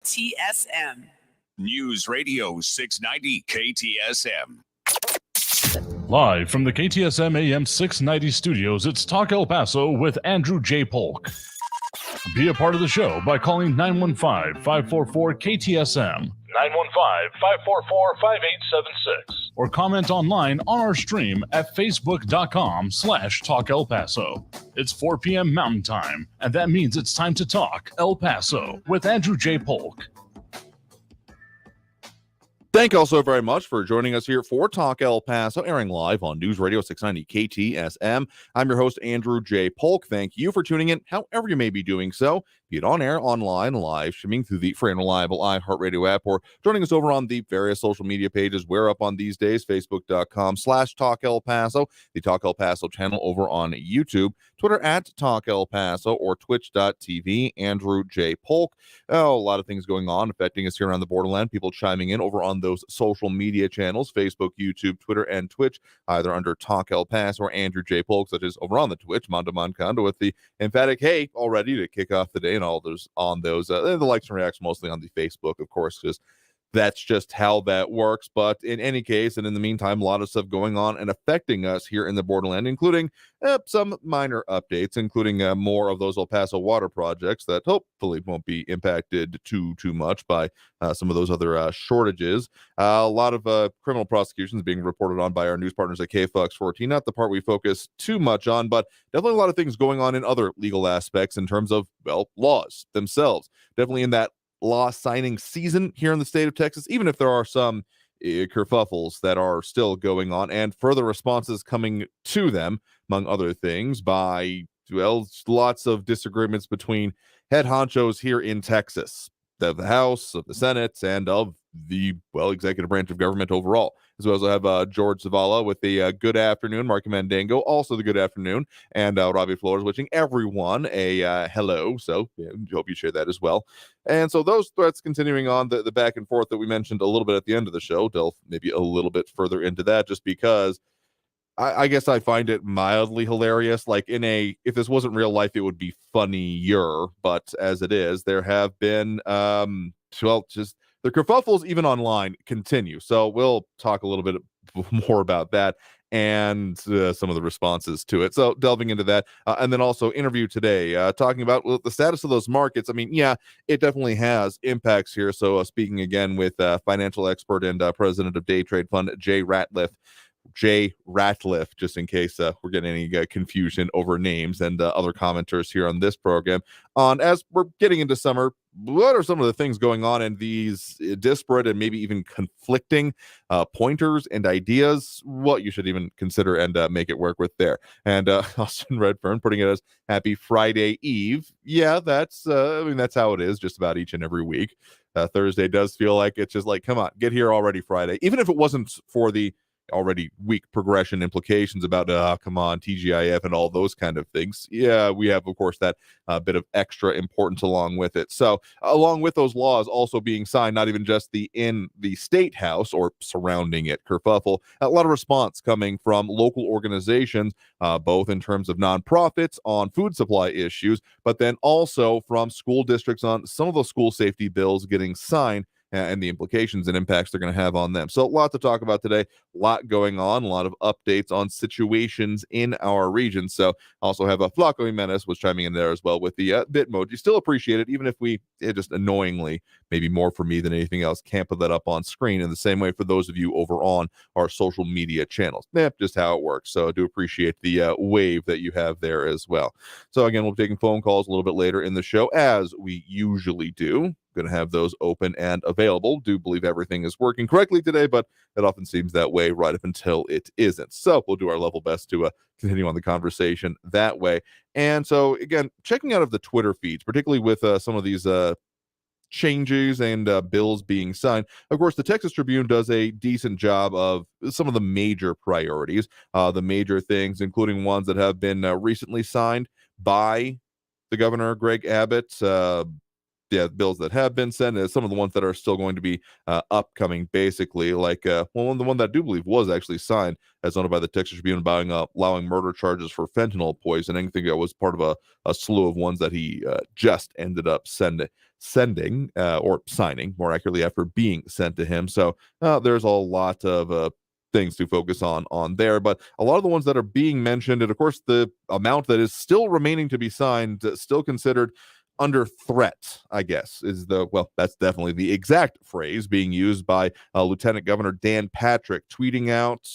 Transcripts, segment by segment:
KTSM. News Radio 690 KTSM. Live from the KTSM AM 690 studios, it's Talk El Paso with Andrew J. Polk. Be a part of the show by calling 915-544-KTSM, 915-544-5876, or comment online on our stream at facebook.com/Talk El Paso. It's 4 p.m. Mountain Time, and that means it's time to talk El Paso with Andrew J. Polk. Thank you all so very much for joining us here for Talk El Paso, airing live on News Radio 690 KTSM. I'm your host, Andrew J. Polk. Thank you for tuning in, however you may be doing so, be it on air, online, live, streaming through the free and reliable iHeartRadio app, or joining us over on the various social media pages we're up on these days, facebook.com/Talk El Paso, the Talk El Paso channel over on YouTube, Twitter at Talk El Paso, or twitch.tv, Andrew J. Polk. Oh, a lot of things going on affecting us here around the Borderland. People chiming in over on those social media channels, Facebook, YouTube, Twitter, and Twitch, either under Talk El Paso or Andrew J. Polk, such as over on the Twitch, Mondo Moncando with the emphatic hey already to kick off the day, and all those on those. The likes and reacts mostly on the Facebook, of course, because that's just how that works. But in any case, and in the meantime, a lot of stuff going on and affecting us here in the Borderland, including some minor updates, including more of those El Paso water projects that hopefully won't be impacted too much by some of those other shortages. A lot of criminal prosecutions being reported on by our news partners at KFOX 14. Not the part we focus too much on, but definitely a lot of things going on in other legal aspects in terms of, well, laws themselves. Definitely in that law signing season here in the state of Texas, even if there are some kerfuffles that are still going on and further responses coming to them, among other things, by, well, lots of disagreements between head honchos here in Texas, of the House, of the Senate, and of the, well, executive branch of government overall. As well as I have George Zavala with the good afternoon, Mark Mandango, also the good afternoon, and Robbie Flores wishing everyone a hello. So yeah, hope you share that as well. And so those threats continuing on, the back and forth that we mentioned a little bit at the end of the show, delve maybe a little bit further into that, just because I guess I find it mildly hilarious. Like if this wasn't real life, it would be funnier. But as it is, there have been, just the kerfuffles even online continue. So we'll talk a little bit more about that and some of the responses to it. So delving into that, and then also interview today, talking about the status of those markets. I mean, yeah, it definitely has impacts here. So speaking again with financial expert and president of Day Trade Fund, Jay Ratliff, just in case we're getting any confusion over names, and other commenters here on this program on, as we're getting into summer, what are some of the things going on in these disparate and maybe even conflicting pointers and ideas, what you should even consider and make it work with there. And Austin Redfern putting it as happy Friday Eve. Yeah, that's that's how it is just about each and every week. Thursday does feel like it's just like, come on, get here already Friday, even if it wasn't for the already weak progression implications about come on, TGIF and all those kind of things. Yeah, we have, of course, that bit of extra importance along with it. So along with those laws also being signed, not even just in the state house or surrounding it kerfuffle, a lot of response coming from local organizations, both in terms of nonprofits on food supply issues, but then also from school districts on some of those school safety bills getting signed, and the implications and impacts they're going to have on them. So a lot to talk about today, a lot going on, a lot of updates on situations in our region. So also have a Flaco Jimenez was chiming in there as well with the Bitmoji. Still appreciate it, even if we just annoyingly, maybe more for me than anything else, can't put that up on screen in the same way for those of you over on our social media channels. Just how it works. So I do appreciate the wave that you have there as well. So again, we'll be taking phone calls a little bit later in the show, as we usually do. Going to have those open and available. Do believe everything is working correctly today, but it often seems that way right up until it isn't. So we'll do our level best to continue on the conversation that way. And so again, checking out of the Twitter feeds, particularly with some of these changes and bills being signed. Of course, the Texas Tribune does a decent job of some of the major priorities, the major things, including ones that have been recently signed by the governor, Greg Abbott, bills that have been sent, and some of the ones that are still going to be upcoming, basically, like the one that I do believe was actually signed as owned by the Texas Tribune, allowing murder charges for fentanyl poisoning. I think that was part of a slew of ones that he just ended up sending or signing, more accurately, after being sent to him. So there's a lot of things to focus on there, but a lot of the ones that are being mentioned, and of course the amount that is still remaining to be signed, still considered under threat, I guess, that's definitely the exact phrase being used by Lieutenant Governor Dan Patrick, tweeting out,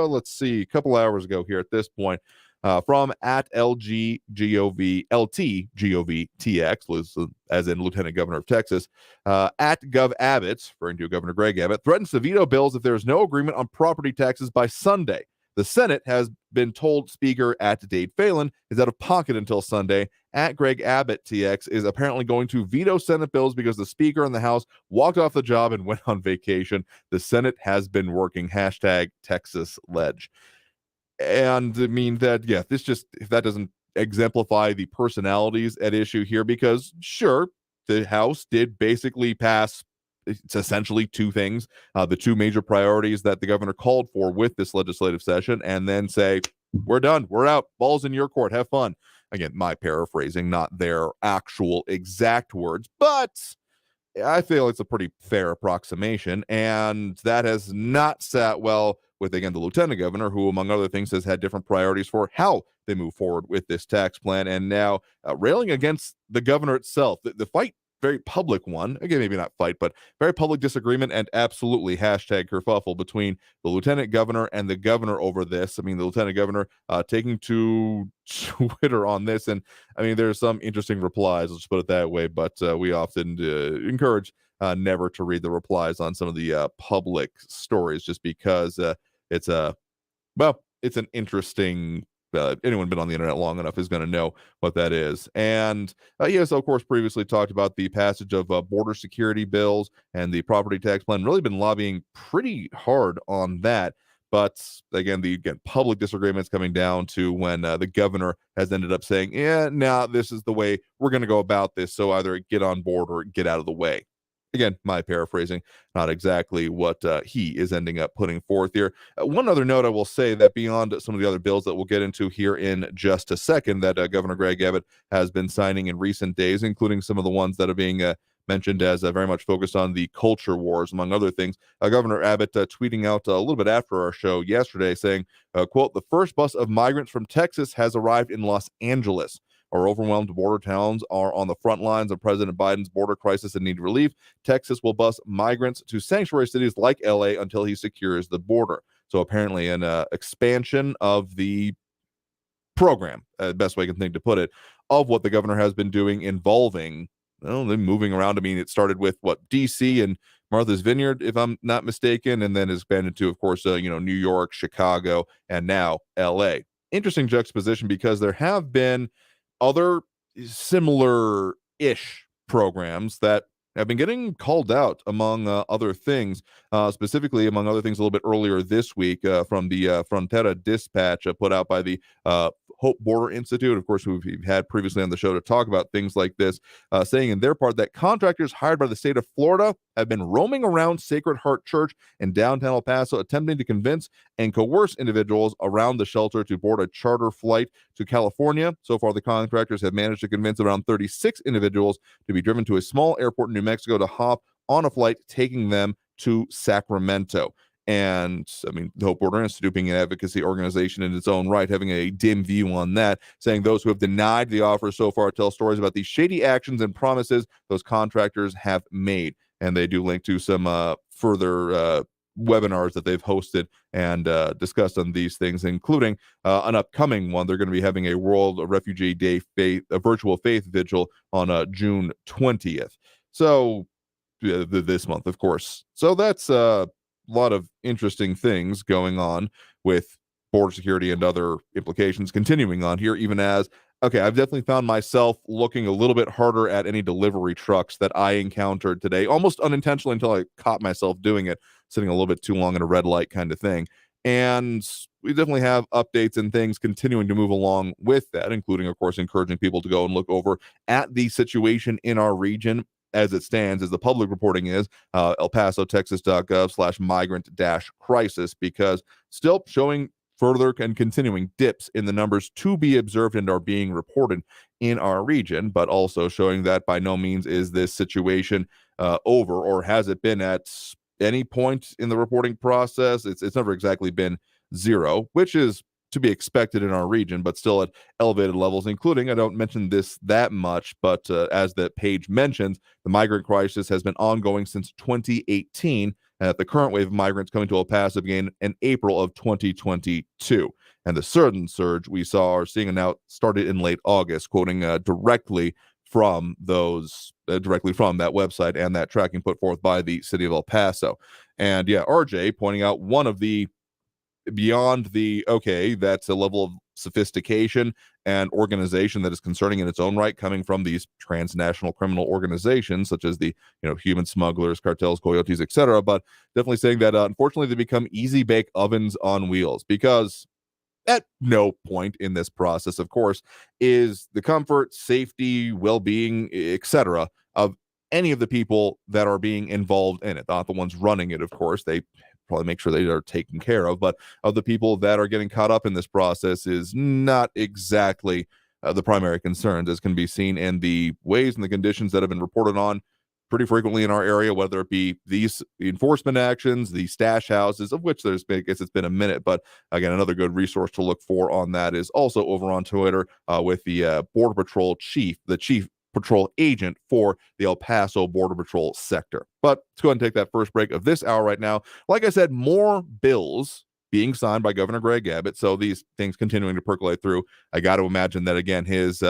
let's see, a couple hours ago here at this point, from at LTGOVTX, as in Lieutenant Governor of Texas, at Gov Abbott, referring to Governor Greg Abbott, threatens to veto bills if there is no agreement on property taxes by Sunday. The Senate has been told Speaker at Dade Phelan is out of pocket until Sunday. At Greg Abbott TX is apparently going to veto Senate bills because the Speaker in the House walked off the job and went on vacation. The Senate has been working. Hashtag Texas Ledge. And I mean that, this just, if that doesn't exemplify the personalities at issue here, because sure, the House did basically pass, it's essentially two things, the two major priorities that the governor called for with this legislative session, and then say, we're done, we're out, ball's in your court, have fun. Again, my paraphrasing, not their actual exact words, but I feel it's a pretty fair approximation, and that has not sat well with, again, the lieutenant governor, who, among other things, has had different priorities for how they move forward with this tax plan, and now railing against the governor itself. The fight, very public one, again, maybe not fight, but very public disagreement, and absolutely hashtag kerfuffle between the lieutenant governor and the governor over this. I mean, the lieutenant governor taking to Twitter on this, and I mean, there's some interesting replies, let's put it that way, but we often encourage never to read the replies on some of the public stories, just because it's an interesting, anyone been on the internet long enough is going to know what that is. And he has, of course, previously talked about the passage of border security bills and the property tax plan, really been lobbying pretty hard on that. But again, public disagreements coming down to when the governor has ended up saying, this is the way we're going to go about this, so either get on board or get out of the way. Again, my paraphrasing, not exactly what he is ending up putting forth here. One other note I will say, that beyond some of the other bills that we'll get into here in just a second, that Governor Greg Abbott has been signing in recent days, including some of the ones that are being mentioned as very much focused on the culture wars, among other things. Governor Abbott tweeting out a little bit after our show yesterday saying, quote, "The first bus of migrants from Texas has arrived in Los Angeles. Our overwhelmed border towns are on the front lines of President Biden's border crisis and need relief. Texas will bus migrants to sanctuary cities like LA until he secures the border." So apparently an expansion of the program, best way I can think to put it, of what the governor has been doing, involving them moving around. I mean, it started with DC and Martha's Vineyard, if I'm not mistaken, and then expanded to, of course, New York, Chicago, and now LA. Interesting juxtaposition, because there have been other similar-ish programs that have been getting called out, among other things, specifically, among other things, a little bit earlier this week from the Frontera Dispatch put out by the Hope Border Institute, of course, who we've had previously on the show to talk about things like this, saying in their part that contractors hired by the state of Florida have been roaming around Sacred Heart Church in downtown El Paso, attempting to convince and coerce individuals around the shelter to board a charter flight to California. So far, the contractors have managed to convince around 36 individuals to be driven to a small airport in New Mexico to hop on a flight taking them to Sacramento. And I mean, the Hope Border Institute, being an advocacy organization in its own right, having a dim view on that, saying those who have denied the offer so far tell stories about the shady actions and promises those contractors have made. And they do link to some further webinars that they've hosted and discussed on these things, including an upcoming one. They're going to be having a World Refugee Day a virtual faith vigil on June 20th. So this month, of course. So that's lot of interesting things going on with border security and other implications continuing on here, even as, okay, I've definitely found myself looking a little bit harder at any delivery trucks that I encountered today, almost unintentionally until I caught myself doing it, sitting a little bit too long at a red light kind of thing. And we definitely have updates and things continuing to move along with that, including, of course, encouraging people to go and look over at the situation in our region as it stands, as the public reporting is, El Paso, Texas.gov/migrant-crisis, because still showing further and continuing dips in the numbers to be observed and are being reported in our region, but also showing that by no means is this situation over, or has it been at any point in the reporting process. It's never exactly been zero, which is to be expected in our region, but still at elevated levels, including, I don't mention this that much, but as the page mentions, the migrant crisis has been ongoing since 2018, and the current wave of migrants coming to El Paso began in April of 2022. And the sudden surge we are seeing now started in late August, quoting directly from that website and that tracking put forth by the city of El Paso. And yeah, RJ pointing out one of the beyond the, okay, that's a level of sophistication and organization that is concerning in its own right, coming from these transnational criminal organizations such as the human smugglers, cartels, coyotes, etc. But definitely saying that unfortunately they become easy bake ovens on wheels, because at no point in this process, of course, is the comfort, safety, well-being, etc. of any of the people that are being involved in it. Not the ones running it, of course. They probably make sure they are taken care of, but of the people that are getting caught up in this process is not exactly the primary concerns, as can be seen in the ways and the conditions that have been reported on pretty frequently in our area, whether it be the enforcement actions, the stash houses, of which there's been, I guess it's been a minute, but again, another good resource to look for on that is also over on Twitter with the Border Patrol chief, the chief patrol agent for the El Paso Border Patrol sector. But let's go ahead and take that first break of this hour right now. Like I said, more bills being signed by Governor Greg Abbott, so these things continuing to percolate through. I got to imagine that, again, his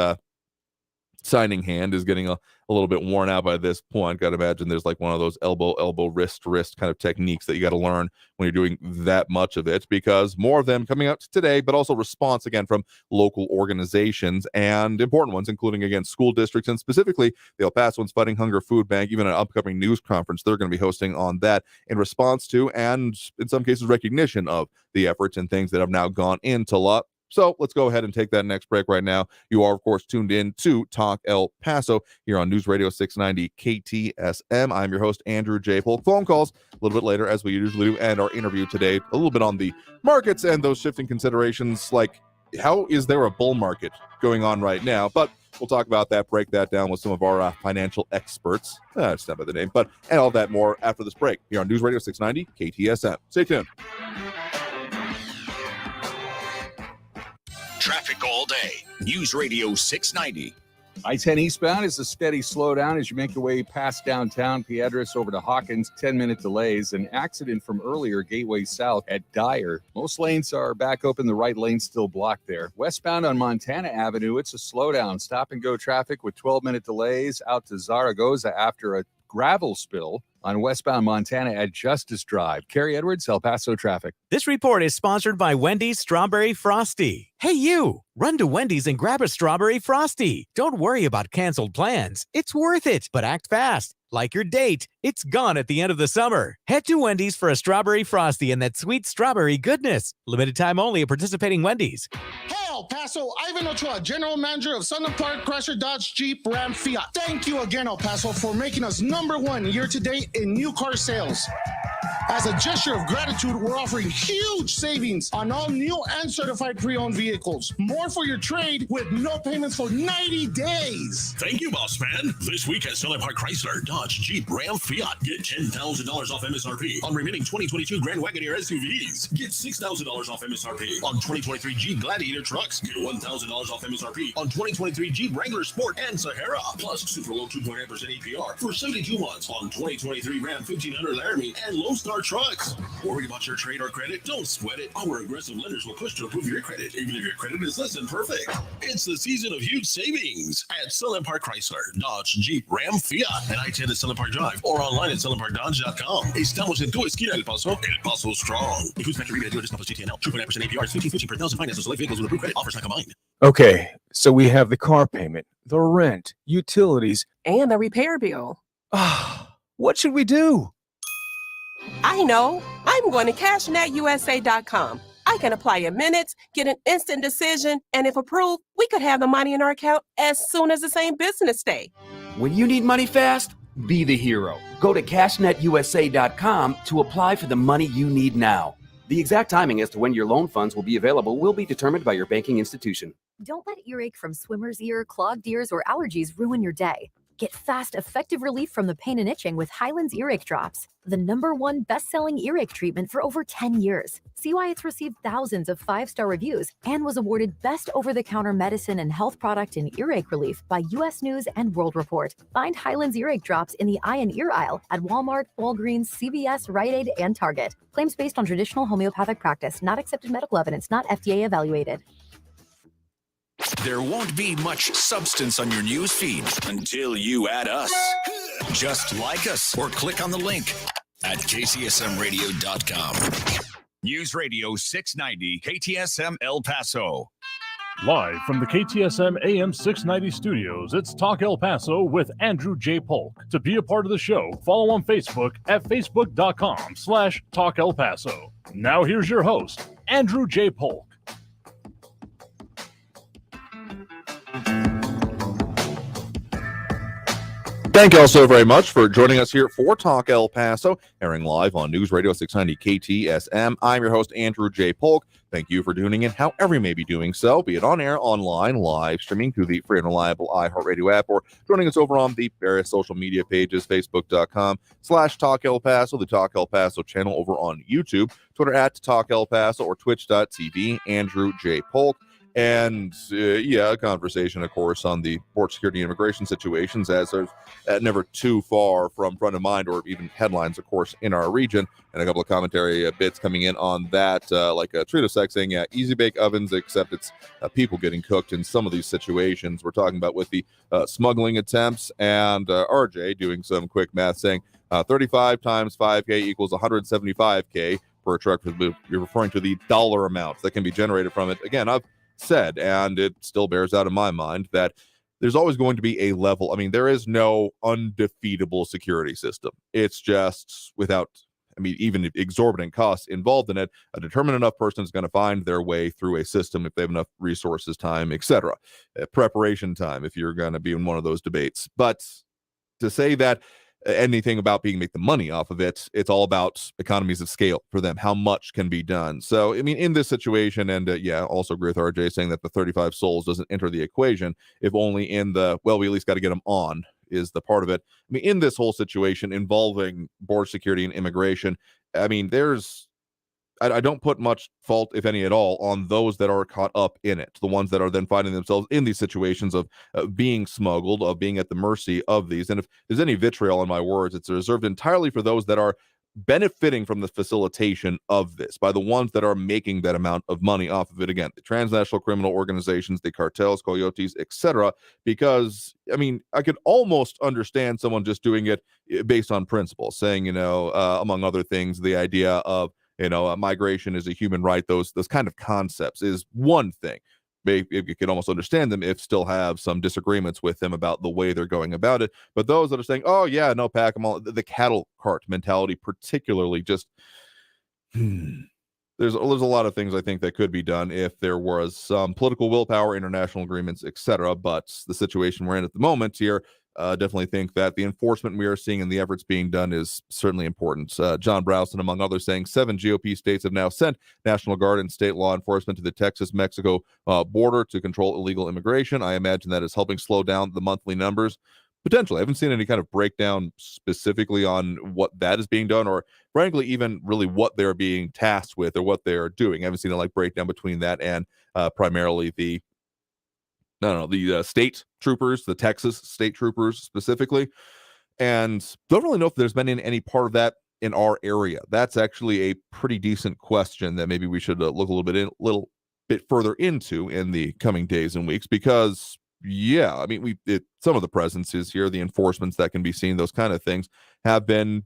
signing hand is getting a little bit worn out by this point. Got to imagine there's like one of those elbow, wrist kind of techniques that you got to learn when you're doing that much of it, because more of them coming out today, but also response again from local organizations and important ones, including again school districts and specifically the El Pasoans Fighting Hunger Food Bank, even an upcoming news conference they're going to be hosting on that in response to, and in some cases recognition of, the efforts and things that have now gone into law. So let's go ahead and take that next break right now. You are, of course, tuned in to Talk El Paso here on News Radio 690 KTSM. I'm your host, Andrew J. Polk. Phone calls a little bit later, as we usually do, and our interview today a little bit on the markets and those shifting considerations, like how is there a bull market going on right now? But we'll talk about that, break that down with some of our financial experts. It's not by the name, but and all that more after this break here on News Radio 690 KTSM. Stay tuned. Traffic all day. News Radio 690. I-10 eastbound is a steady slowdown as you make your way past downtown Piedras over to Hawkins. 10-minute delays. An accident from earlier, Gateway South at Dyer. Most lanes are back open. The right lane still blocked there. Westbound on Montana Avenue, it's a slowdown. Stop-and-go traffic with 12-minute delays out to Zaragoza after a gravel spill on westbound Montana at Justice Drive. Carrie Edwards, El Paso traffic. This report is sponsored by Wendy's Strawberry Frosty. Hey, you! Run to Wendy's and grab a Strawberry Frosty. Don't worry about canceled plans. It's worth it, but act fast. Like your date, it's gone at the end of the summer. Head to Wendy's for a Strawberry Frosty and that sweet strawberry goodness. Limited time only at participating Wendy's. Hey, El Paso, Ivan Ochoa, General Manager of Sunland Park, Chrysler, Dodge, Jeep, Ram, Fiat. Thank you again, El Paso, for making us #1 year-to-date in new car sales. As a gesture of gratitude, we're offering huge savings on all new and certified pre-owned vehicles. More for your trade with no payments for 90 days. Thank you, boss man. This week at Sunland Park Chrysler, Dodge, Jeep, Ram, Fiat. Get $10,000 off MSRP on remaining 2022 Grand Wagoneer SUVs. Get $6,000 off MSRP on 2023 Jeep Gladiator trucks. Get $1,000 off MSRP on 2023 Jeep Wrangler Sport and Sahara. Plus super low 2.8% APR for 72 months on 2023 Ram 1500 Laramie and Lone Star trucks. Worried about your trade or credit? Don't sweat it. Our aggressive lenders will push to improve your credit, even if your credit is less than perfect. It's the season of huge savings at Sunland Park Chrysler, Dodge, Jeep, Ram, Fiat, and I-10 at Sunland Park Drive, or online at sunlandparkdodge.com. Estamos en tu esquina, El Paso strong. Includes factory rebate to additional plus GTNL. 2.9% APR is $15.50 per thousand finance. Select vehicles with approved credit. Offers not combined. Okay, so we have the car payment, the rent, utilities, and the repair bill. What should we do? I know. I'm going to CashNetUSA.com. I can apply in minutes, get an instant decision, and if approved, we could have the money in our account as soon as the same business day. When you need money fast, be the hero. Go to CashNetUSA.com to apply for the money you need now. The exact timing as to when your loan funds will be available will be determined by your banking institution. Don't let earache from swimmer's ear, clogged ears, or allergies ruin your day. Get fast, effective relief from the pain and itching with Hyland's Earache Drops, the #1 best-selling earache treatment for over 10 years. See why it's received thousands of 5-star reviews and was awarded Best Over-the-Counter Medicine and Health Product in Earache Relief by U.S. News and World Report. Find Hyland's Earache Drops in the eye and ear aisle at Walmart, Walgreens, CVS, Rite Aid, and Target. Claims based on traditional homeopathic practice, not accepted medical evidence, not FDA evaluated. There won't be much substance on your news feed until you add us. Just like us or click on the link at kcsmradio.com. News Radio 690 KTSM El Paso. Live from the KTSM AM 690 studios, it's Talk El Paso with Andrew J. Polk. To be a part of the show, follow on Facebook at facebook.com/Talk El Paso. Now here's your host, Andrew J. Polk. Thank you all so very much for joining us here for Talk El Paso, airing live on News Radio 690 KTSM. I'm your host, Andrew J. Polk. Thank you for tuning in, however you may be doing so, be it on air, online, live streaming through the free and reliable iHeartRadio app, or joining us over on the various social media pages, facebook.com/Talk El Paso, the Talk El Paso channel over on YouTube, Twitter at Talk El Paso, or twitch.tv, Andrew J. Polk. And a conversation, of course, on the border security and immigration situations, as of never too far from front of mind, or even headlines, of course, in our region. And a couple of commentary bits coming in on that, like Trita Sec saying, easy bake ovens, except it's people getting cooked in some of these situations. We're talking about with the smuggling attempts, and RJ doing some quick math saying 35 times 5K equals 175K per truck. You're referring to the dollar amounts that can be generated from it. Again, I've said, and it still bears out in my mind, that there's always going to be a level. I mean, there is no undefeatable security system. It's just without, even exorbitant costs involved in it, a determined enough person is going to find their way through a system if they have enough resources, time, etc. Preparation time, if you're going to be in one of those debates. But to say that anything about make the money off of it, it's all about economies of scale for them, how much can be done. So in this situation, and also agree with RJ saying that the 35 souls doesn't enter the equation, if only in the, well, we at least got to get them on, is the part of it. In this whole situation involving border security and immigration, I don't put much fault, if any at all, on those that are caught up in it, the ones that are then finding themselves in these situations of being smuggled, of being at the mercy of these. And if there's any vitriol in my words, it's reserved entirely for those that are benefiting from the facilitation of this, by the ones that are making that amount of money off of it. Again, the transnational criminal organizations, the cartels, coyotes, etc. Because, I could almost understand someone just doing it based on principle, saying, among other things, the idea of, migration is a human right. Those kind of concepts is one thing. You can almost understand them if still have some disagreements with them about the way they're going about it. But those that are saying, oh yeah, no, pack them all, the cattle cart mentality, particularly, just there's a lot of things I think that could be done if there was some political willpower, international agreements, etc. But the situation we're in at the moment here, definitely think that the enforcement we are seeing and the efforts being done is certainly important. John Browson, among others, saying 7 GOP states have now sent National Guard and state law enforcement to the Texas-Mexico border to control illegal immigration. I imagine that is helping slow down the monthly numbers. Potentially. I haven't seen any kind of breakdown specifically on what that is being done, or frankly, even really what they're being tasked with or what they're doing. I haven't seen a breakdown between that and primarily the state troopers, the Texas state troopers specifically. And don't really know if there's been any part of that in our area. That's actually a pretty decent question that maybe we should look a little bit further into in the coming days and weeks, because some of the presences here, the enforcements that can be seen, those kind of things have been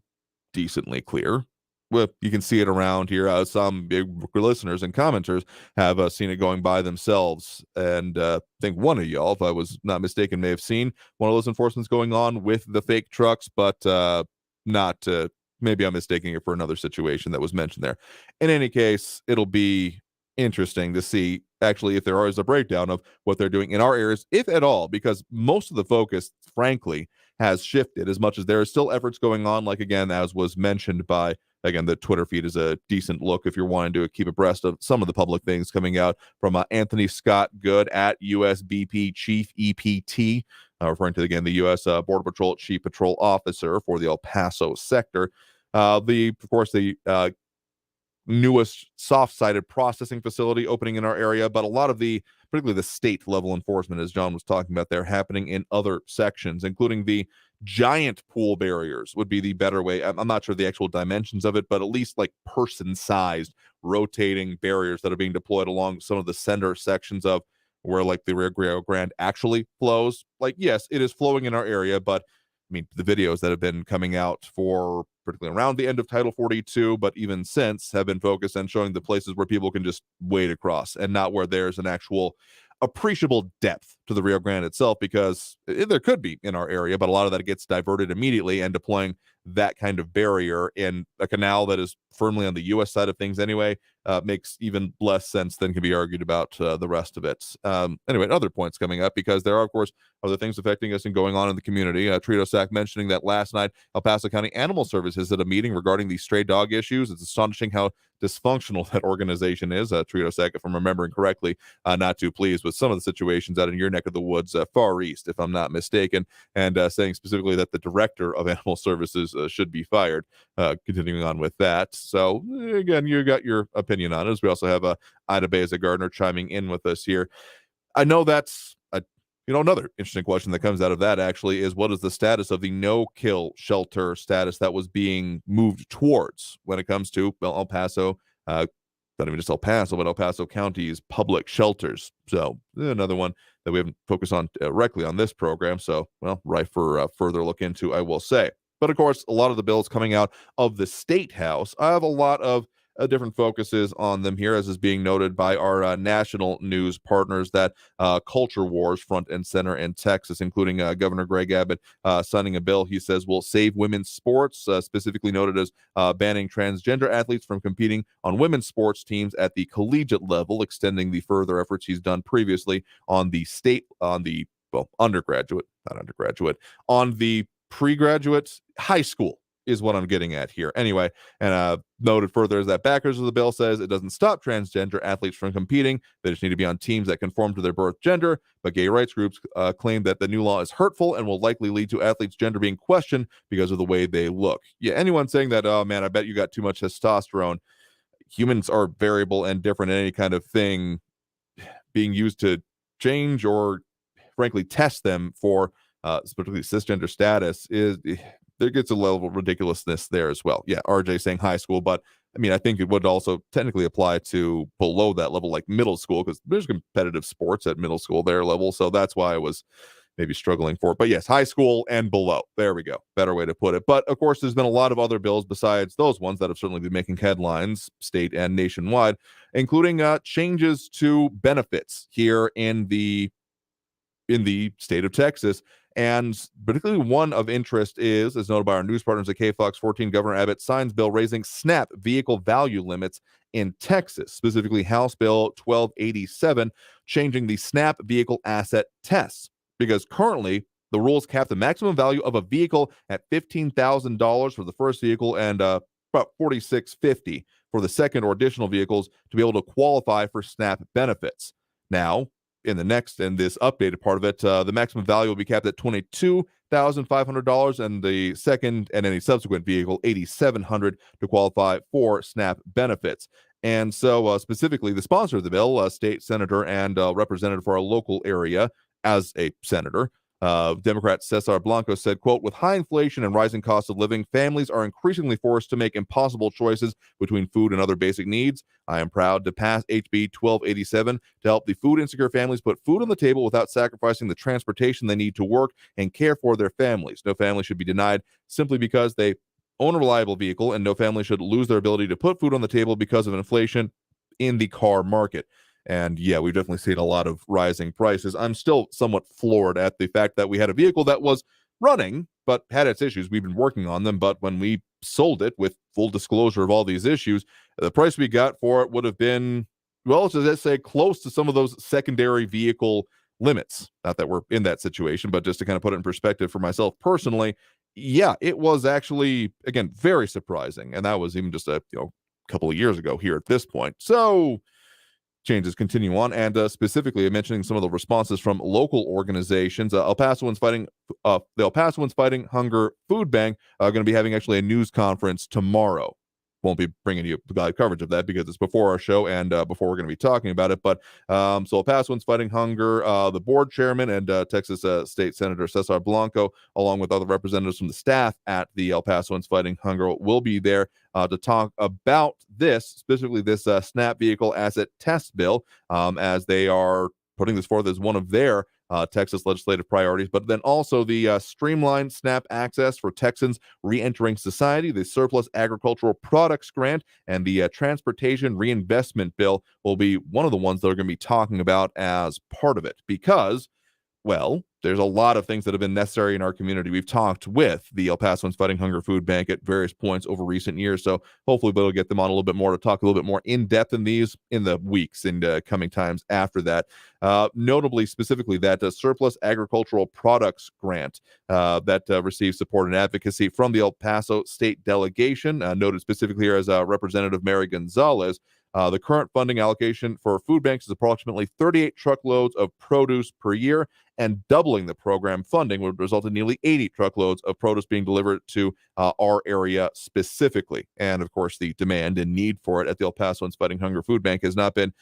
decently clear. Well, you can see it around here. Some big listeners and commenters have seen it going by themselves. And I think one of y'all, if I was not mistaken, may have seen one of those enforcements going on with the fake trucks, but not maybe I'm mistaking it for another situation that was mentioned there. In any case, it'll be interesting to see actually if there is a breakdown of what they're doing in our areas, if at all, because most of the focus, frankly, has shifted as much as there are still efforts going on. Like, again, as was mentioned by, again, the Twitter feed is a decent look if you're wanting to keep abreast of some of the public things coming out from Anthony Scott Good at USBP Chief EPT, referring to, again, the U.S. Border Patrol Chief Patrol Officer for the El Paso sector. Of course, the newest soft-sided processing facility opening in our area, but a lot of the, particularly the state level enforcement, as John was talking about there, happening in other sections, including the giant pool barriers would be the better way. I'm not sure the actual dimensions of it, but at least like person-sized rotating barriers that are being deployed along some of the center sections of where like the Rio Grande actually flows. Like, yes, it is flowing in our area, but I mean, the videos that have been coming out for particularly around the end of Title 42, but even since, have been focused on showing the places where people can just wade across and not where there's an actual appreciable depth to the Rio Grande itself, because there could be in our area, but a lot of that gets diverted immediately, and deploying that kind of barrier in a canal that is firmly on the U.S. side of things anyway makes even less sense than can be argued about the rest of it. Anyway, other points coming up, because there are, of course, other things affecting us and going on in the community. Trito Sack mentioning that last night El Paso County Animal Services had a meeting regarding the stray dog issues. It's astonishing how dysfunctional that organization is. Trito Sack, if I'm remembering correctly, not too pleased with some of the situations out in your neck of the woods, far east, if I'm not mistaken, and saying specifically that the director of Animal Services should be fired. Continuing on with that. So, again, you got your opinion on it. We also have Ida Beza Gardner chiming in with us here. I know that's another interesting question that comes out of that actually is, what is the status of the no-kill shelter status that was being moved towards when it comes to El Paso, not even just El Paso, but El Paso County's public shelters. So another one that we haven't focused on directly on this program. So, right for further look into, I will say. But of course, a lot of the bills coming out of the State House, I have a lot of different focuses on them here, as is being noted by our national news partners, that culture wars front and center in Texas, including Governor Greg Abbott signing a bill he says will save women's sports, specifically noted as banning transgender athletes from competing on women's sports teams at the collegiate level, extending the further efforts he's done previously on the undergraduate, not undergraduate, on the pre-graduate high school is what I'm getting at here. Anyway, and noted further is that backers of the bill says it doesn't stop transgender athletes from competing. They just need to be on teams that conform to their birth gender. But gay rights groups claim that the new law is hurtful and will likely lead to athletes' gender being questioned because of the way they look. Yeah, anyone saying that, oh man, I bet you got too much testosterone. Humans are variable and different, in any kind of thing being used to change or frankly test them for particularly cisgender status there gets a level of ridiculousness there as well. Yeah, RJ saying high school, but I mean, I think it would also technically apply to below that level, like middle school, because there's competitive sports at middle school, their level. So that's why I was maybe struggling for it. But yes, high school and below. There we go. Better way to put it. But of course, there's been a lot of other bills besides those ones that have certainly been making headlines, state and nationwide, including changes to benefits here in the state of Texas. And particularly one of interest is, as noted by our news partners at KFOX 14, Governor Abbott signs bill raising SNAP vehicle value limits in Texas, specifically House Bill 1287, changing the SNAP vehicle asset tests. Because currently, the rules cap the maximum value of a vehicle at $15,000 for the first vehicle and about $4,650 for the second or additional vehicles to be able to qualify for SNAP benefits. Now, in this updated part of it, the maximum value will be capped at $22,500, and the second and any subsequent vehicle $8,700 to qualify for SNAP benefits. And so, specifically, the sponsor of the bill, state senator and representative for our local area, as a senator, Democrat Cesar Blanco said, quote, with high inflation and rising costs of living, families are increasingly forced to make impossible choices between food and other basic needs. I am proud to pass HB 1287 to help the food insecure families put food on the table without sacrificing the transportation they need to work and care for their families. No family should be denied simply because they own a reliable vehicle, and no family should lose their ability to put food on the table because of inflation in the car market. And yeah, we've definitely seen a lot of rising prices. I'm still somewhat floored at the fact that we had a vehicle that was running, but had its issues. We've been working on them. But when we sold it with full disclosure of all these issues, the price we got for it would have been, well, let's say close to some of those secondary vehicle limits. Not that we're in that situation, but just to kind of put it in perspective for myself personally, yeah, it was actually, again, very surprising. And that was even just a couple of years ago here at this point. So changes continue on, and specifically mentioning some of the responses from local organizations. The El Pasoans Fighting Hunger Food Bank are going to be having actually a news conference tomorrow. Won't be bringing you live coverage of that because it's before our show and before we're going to be talking about it. But so El Pasoans Fighting Hunger, the board chairman and Texas State Senator Cesar Blanco, along with other representatives from the staff at the El Pasoans Fighting Hunger, will be there to talk about this, specifically this SNAP vehicle asset test bill, as they are putting this forth as one of their Texas legislative priorities, but then also the streamlined SNAP access for Texans re-entering society, the surplus agricultural products grant, and the transportation reinvestment bill will be one of the ones that are going to be talking about as part of it, because, well, there's a lot of things that have been necessary in our community. We've talked with the El Pasoans Fighting Hunger Food Bank at various points over recent years, so hopefully we'll get them on a little bit more to talk a little bit more in depth in these in the weeks and coming times after that. Notably, specifically, that surplus agricultural products grant that receives support and advocacy from the El Paso State Delegation, noted specifically here as Representative Mary Gonzalez. The current funding allocation for food banks is approximately 38 truckloads of produce per year, and doubling the program funding would result in nearly 80 truckloads of produce being delivered to our area specifically. And of course, the demand and need for it at the El Pasoans Fighting Hunger Food Bank has not been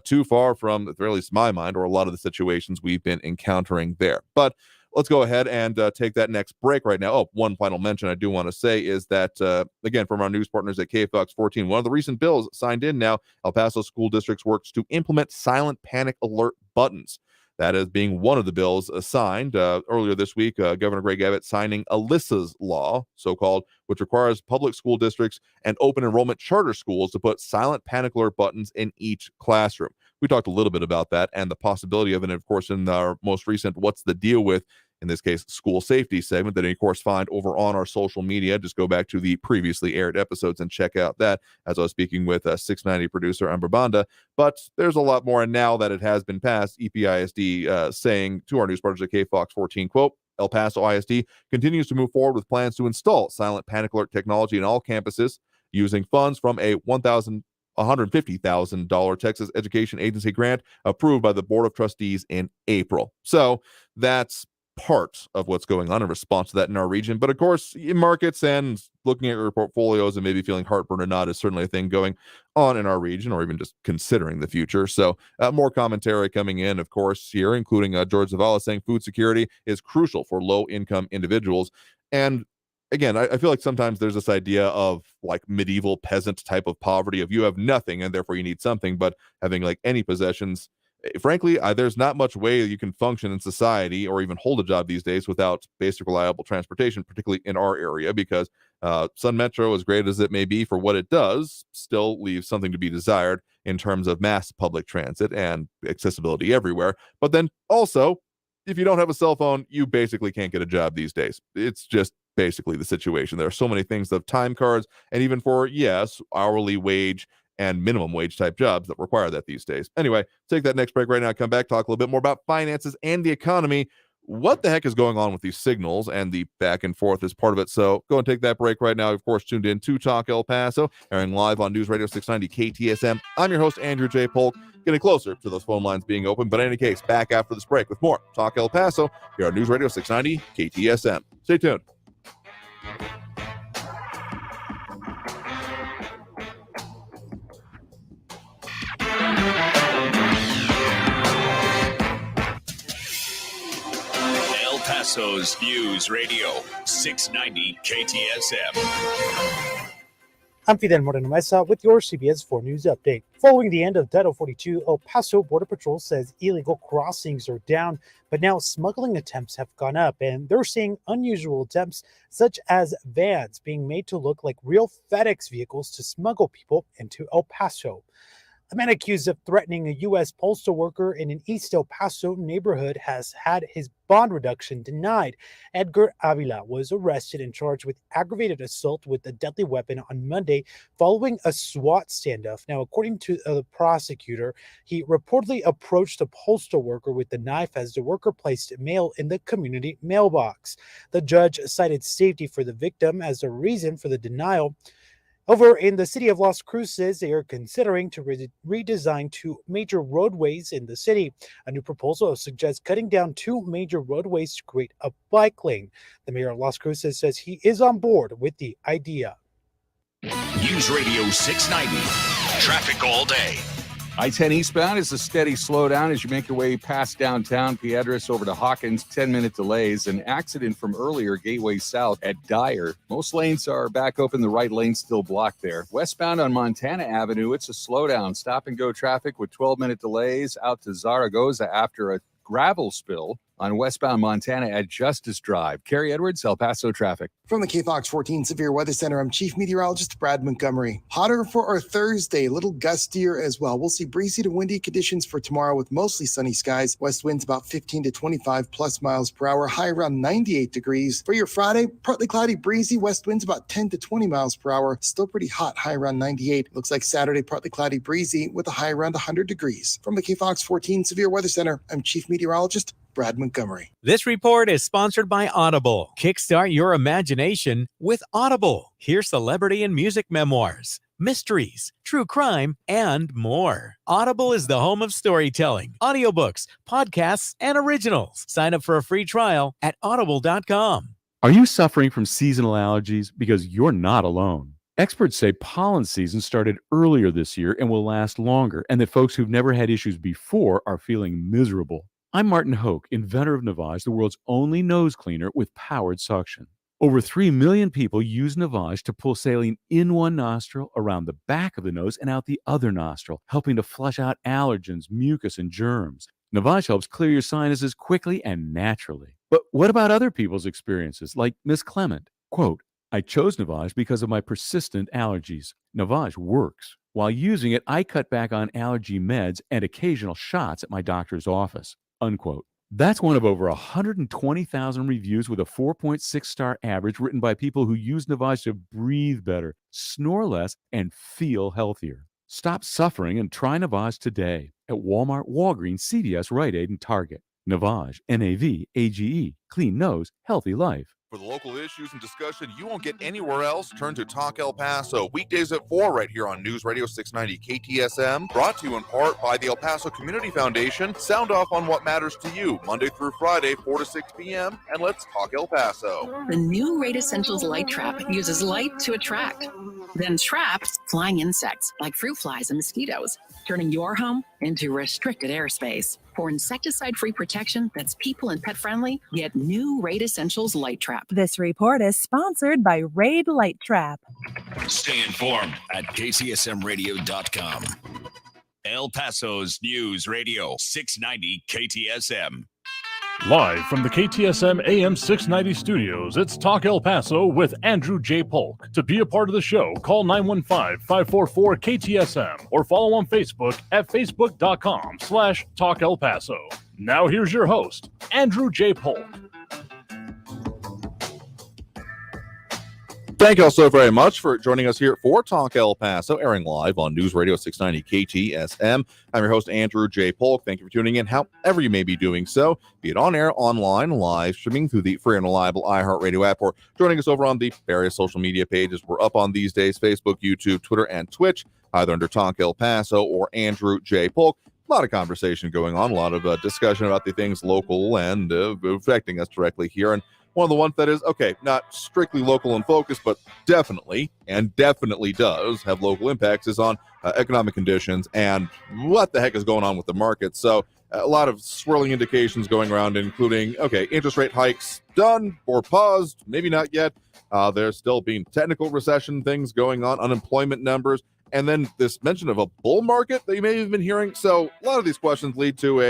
too far from, at least my mind, or a lot of the situations we've been encountering there. But let's go ahead and take that next break right now. Oh, one final mention I do want to say is that, again, from our news partners at KFOX 14, one of the recent bills signed in now, El Paso School Districts works to implement silent panic alert buttons. That is being one of the bills signed. Earlier this week, Governor Greg Abbott signing Alyssa's Law, so-called, which requires public school districts and open enrollment charter schools to put silent panic alert buttons in each classroom. We talked a little bit about that and the possibility of it, and of course, in our most recent What's the Deal With, in this case, school safety segment that you, of course, find over on our social media. Just go back to the previously aired episodes and check out that, as I was speaking with 690 producer Amber Banda. But there's a lot more, and now that it has been passed, EPISD saying to our news partners at KFOX 14, quote, El Paso ISD continues to move forward with plans to install silent panic alert technology in all campuses using funds from a $150,000 Texas Education Agency grant approved by the Board of Trustees in April. So that's part of what's going on in response to that in our region. But of course, in markets and looking at your portfolios and maybe feeling heartburn or not is certainly a thing going on in our region, or even just considering the future. So more commentary coming in, of course, here, including George Zavala saying food security is crucial for low-income individuals. And again, I feel like sometimes there's this idea of like medieval peasant type of poverty of you have nothing and therefore you need something, but having like any possessions, frankly, there's not much way you can function in society or even hold a job these days without basic reliable transportation, particularly in our area, because Sun Metro, as great as it may be for what it does, still leaves something to be desired in terms of mass public transit and accessibility everywhere. But then also, if you don't have a cell phone, you basically can't get a job these days. It's just basically the situation. There are so many things of time cards, and even for, yes, hourly wage and minimum wage type jobs that require that these days. Anyway, take that next break right now. Come back, talk a little bit more about finances and the economy. What the heck is going on with these signals and the back and forth is part of it. So go and take that break right now. Of course, tuned in to Talk El Paso, airing live on News Radio 690 KTSM. I'm your host, Andrew J. Polk, getting closer to those phone lines being open. But in any case, back after this break with more Talk El Paso here on News Radio 690 KTSM. Stay tuned. El Paso's News Radio 690 KTSM. I'm Fidel Moreno Mesa with your CBS 4 News update. Following the end of Title 42, El Paso Border Patrol says illegal crossings are down, but now smuggling attempts have gone up, and they're seeing unusual attempts such as vans being made to look like real FedEx vehicles to smuggle people into El Paso. A man accused of threatening a U.S. postal worker in an East El Paso neighborhood has had his bond reduction denied. Edgar Avila was arrested and charged with aggravated assault with a deadly weapon on Monday following a SWAT standoff. Now, according to the prosecutor, he reportedly approached the postal worker with the knife as the worker placed mail in the community mailbox. The judge cited safety for the victim as a reason for the denial. Over in the city of Las Cruces, they are considering to redesign two major roadways in the city. A new proposal suggests cutting down two major roadways to create a bike lane. The mayor of Las Cruces says he is on board with the idea. News Radio 690. Traffic all day. I-10 eastbound is a steady slowdown as you make your way past downtown Piedras over to Hawkins. 10-minute delays. An accident from earlier Gateway South at Dyer. Most lanes are back open. The right lane still blocked there. Westbound on Montana Avenue, it's a slowdown. Stop-and-go traffic with 12-minute delays out to Zaragoza after a gravel spill on westbound Montana at Justice Drive. Carrie Edwards, El Paso traffic. From the KFOX 14 Severe Weather Center, I'm Chief Meteorologist Brad Montgomery. Hotter for our Thursday, a little gustier as well. We'll see breezy to windy conditions for tomorrow with mostly sunny skies. West winds about 15 to 25 plus miles per hour, high around 98 degrees. For your Friday, partly cloudy, breezy, west winds about 10 to 20 miles per hour. Still pretty hot, high around 98. Looks like Saturday, partly cloudy, breezy with a high around 100 degrees. From the KFOX 14 Severe Weather Center, I'm Chief Meteorologist Brad Montgomery. This report is sponsored by Audible. Kickstart your imagination with Audible. Hear celebrity and music memoirs, mysteries, true crime, and more. Audible is the home of storytelling, audiobooks, podcasts, and originals. Sign up for a free trial at audible.com. Are you suffering from seasonal allergies? Because you're not alone. Experts say pollen season started earlier this year and will last longer, and that folks who've never had issues before are feeling miserable. I'm Martin Hoke, inventor of Navage, the world's only nose cleaner with powered suction. Over 3 million people use Navage to pull saline in one nostril, around the back of the nose, and out the other nostril, helping to flush out allergens, mucus, and germs. Navage helps clear your sinuses quickly and naturally. But what about other people's experiences, like Miss Clement? Quote, I chose Navage because of my persistent allergies. Navage works. While using it, I cut back on allergy meds and occasional shots at my doctor's office. Unquote. That's one of over 120,000 reviews with a 4.6-star average written by people who use Navage to breathe better, snore less, and feel healthier. Stop suffering and try Navage today at Walmart, Walgreens, CVS, Rite Aid, and Target. Navage, N-A-V-A-G-E. Clean nose, healthy life. For the local issues and discussion you won't get anywhere else, turn to Talk El Paso. Weekdays at 4 right here on News Radio 690 KTSM. Brought to you in part by the El Paso Community Foundation. Sound off on what matters to you, Monday through Friday, 4 to 6 p.m. And let's talk El Paso. The new Raid Essentials Light Trap uses light to attract, then traps flying insects like fruit flies and mosquitoes, turning your home into restricted airspace. For insecticide-free protection that's people and pet-friendly, get new Raid Essentials Light Trap. This report is sponsored by Raid Light Trap. Stay informed at kcsmradio.com. El Paso's News Radio 690 KTSM. Live from the KTSM AM 690 studios, it's Talk El Paso with Andrew J. Polk. To be a part of the show, call 915-544-KTSM or follow on Facebook at facebook.com/Talk El Paso. Now here's your host, Andrew J. Polk. Thank you all so very much for joining us here for Talk El Paso, airing live on News Radio 690 KTSM. I'm your host, Andrew J. Polk. Thank you for tuning in, however you may be doing so, be it on air, online, live streaming through the free and reliable iHeartRadio app, or joining us over on the various social media pages we're up on these days, Facebook, YouTube, Twitter, and Twitch, either under Talk El Paso or Andrew J. Polk. A lot of conversation going on, a lot of discussion about the things local and affecting us directly here. And one of the ones that is, okay, not strictly local in focus, but definitely does have local impacts is on economic conditions and what the heck is going on with the market. So a lot of swirling indications going around, including, okay, interest rate hikes done or paused, maybe not yet. There's still being technical recession things going on, unemployment numbers, and then this mention of a bull market that you may have been hearing. So a lot of these questions lead to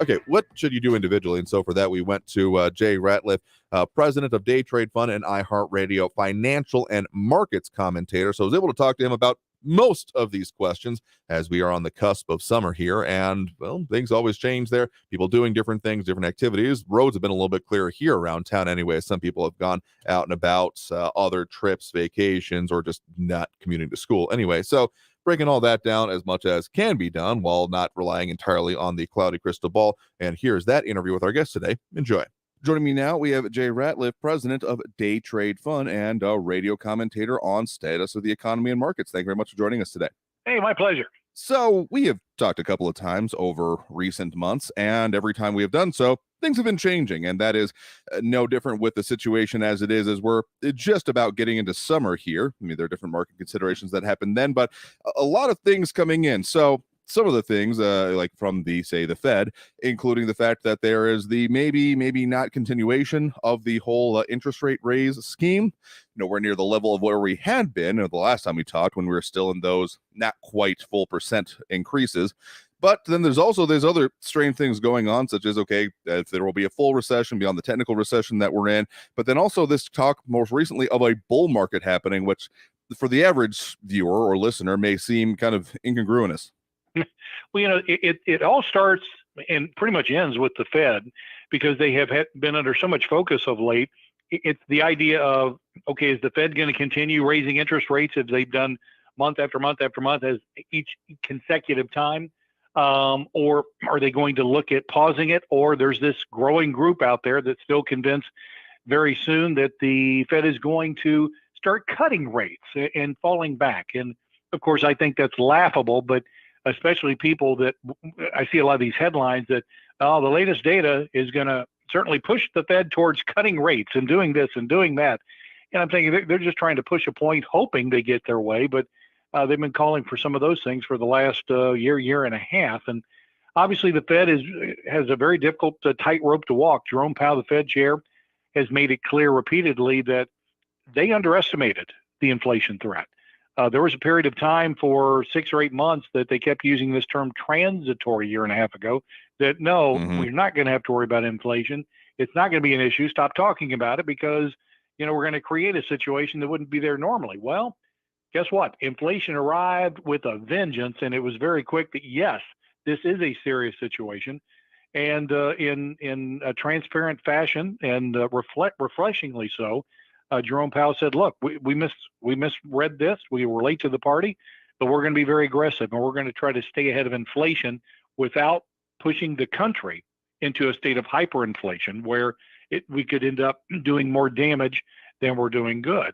okay, what should you do individually? And so for that, we went to Jay Ratliff, president of Day Trade Fund and iHeartRadio financial and markets commentator. So I was able to talk to him about most of these questions as we are on the cusp of summer here. And, well, things always change there. People doing different things, different activities. Roads have been a little bit clearer here around town anyway. Some people have gone out and about, other trips, vacations, or just not commuting to school anyway. So breaking all that down as much as can be done while not relying entirely on the cloudy crystal ball. And here's that interview with our guest today. Enjoy. Joining me now, we have Jay Ratliff, president of Day Trade Fund and a radio commentator on status of the economy and markets. Thank you very much for joining us today. Hey, my pleasure. So we have talked a couple of times over recent months, and every time we have done so, things have been changing, and that is no different with the situation as it is, as we're just about getting into summer here. I mean, there are different market considerations that happen then, but a lot of things coming in. So some of the things, like from the Fed, including the fact that there is the maybe not continuation of the whole interest rate raise scheme. Nowhere near the level of where we had been the last time we talked, when we were still in those not quite full percent increases. But then there's other strange things going on, such as, if there will be a full recession beyond the technical recession that we're in. But then also this talk most recently of a bull market happening, which for the average viewer or listener may seem kind of incongruous. Well, it all starts and pretty much ends with the Fed, because they have been under so much focus of late. It's the idea of, is the Fed going to continue raising interest rates as they've done month after month after month as each consecutive time? Or are they going to look at pausing it? Or there's this growing group out there that's still convinced very soon that the Fed is going to start cutting rates and falling back. And of course, I think that's laughable, but especially people that I see a lot of these headlines that, the latest data is going to certainly push the Fed towards cutting rates and doing this and doing that. And I'm thinking they're just trying to push a point, hoping they get their way. But they've been calling for some of those things for the last year and a half. And obviously the Fed has a very difficult tightrope to walk. Jerome Powell, the Fed chair, has made it clear repeatedly that they underestimated the inflation threat. There was a period of time for 6 or 8 months that they kept using this term transitory a year and a half ago, that we're not going to have to worry about inflation. It's not going to be an issue. Stop talking about it, because, we're going to create a situation that wouldn't be there normally. Well, guess what? Inflation arrived with a vengeance, and it was very quick that, yes, this is a serious situation. And in a transparent fashion and refreshingly so, Jerome Powell said, look, we misread this. We were late to the party, but we're going to be very aggressive, and we're going to try to stay ahead of inflation without pushing the country into a state of hyperinflation where we could end up doing more damage than we're doing good.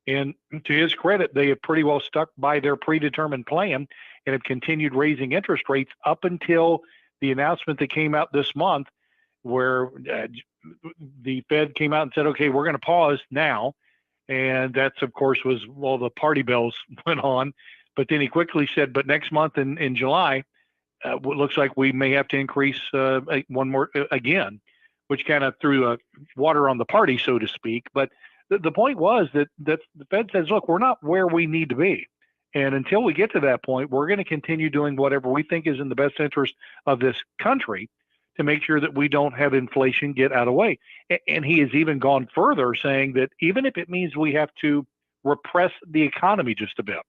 And to his credit, they have pretty well stuck by their predetermined plan and have continued raising interest rates up until the announcement that came out this month, where the Fed came out and said, okay, we're going to pause now. And that's, of course, the party bells went on. But then he quickly said, but next month in July, it looks like we may have to increase one more again, which kind of threw water on the party, so to speak. But the point was that the Fed says, look, we're not where we need to be. And until we get to that point, we're going to continue doing whatever we think is in the best interest of this country to make sure that we don't have inflation get out of the way. And he has even gone further, saying that even if it means we have to repress the economy just a bit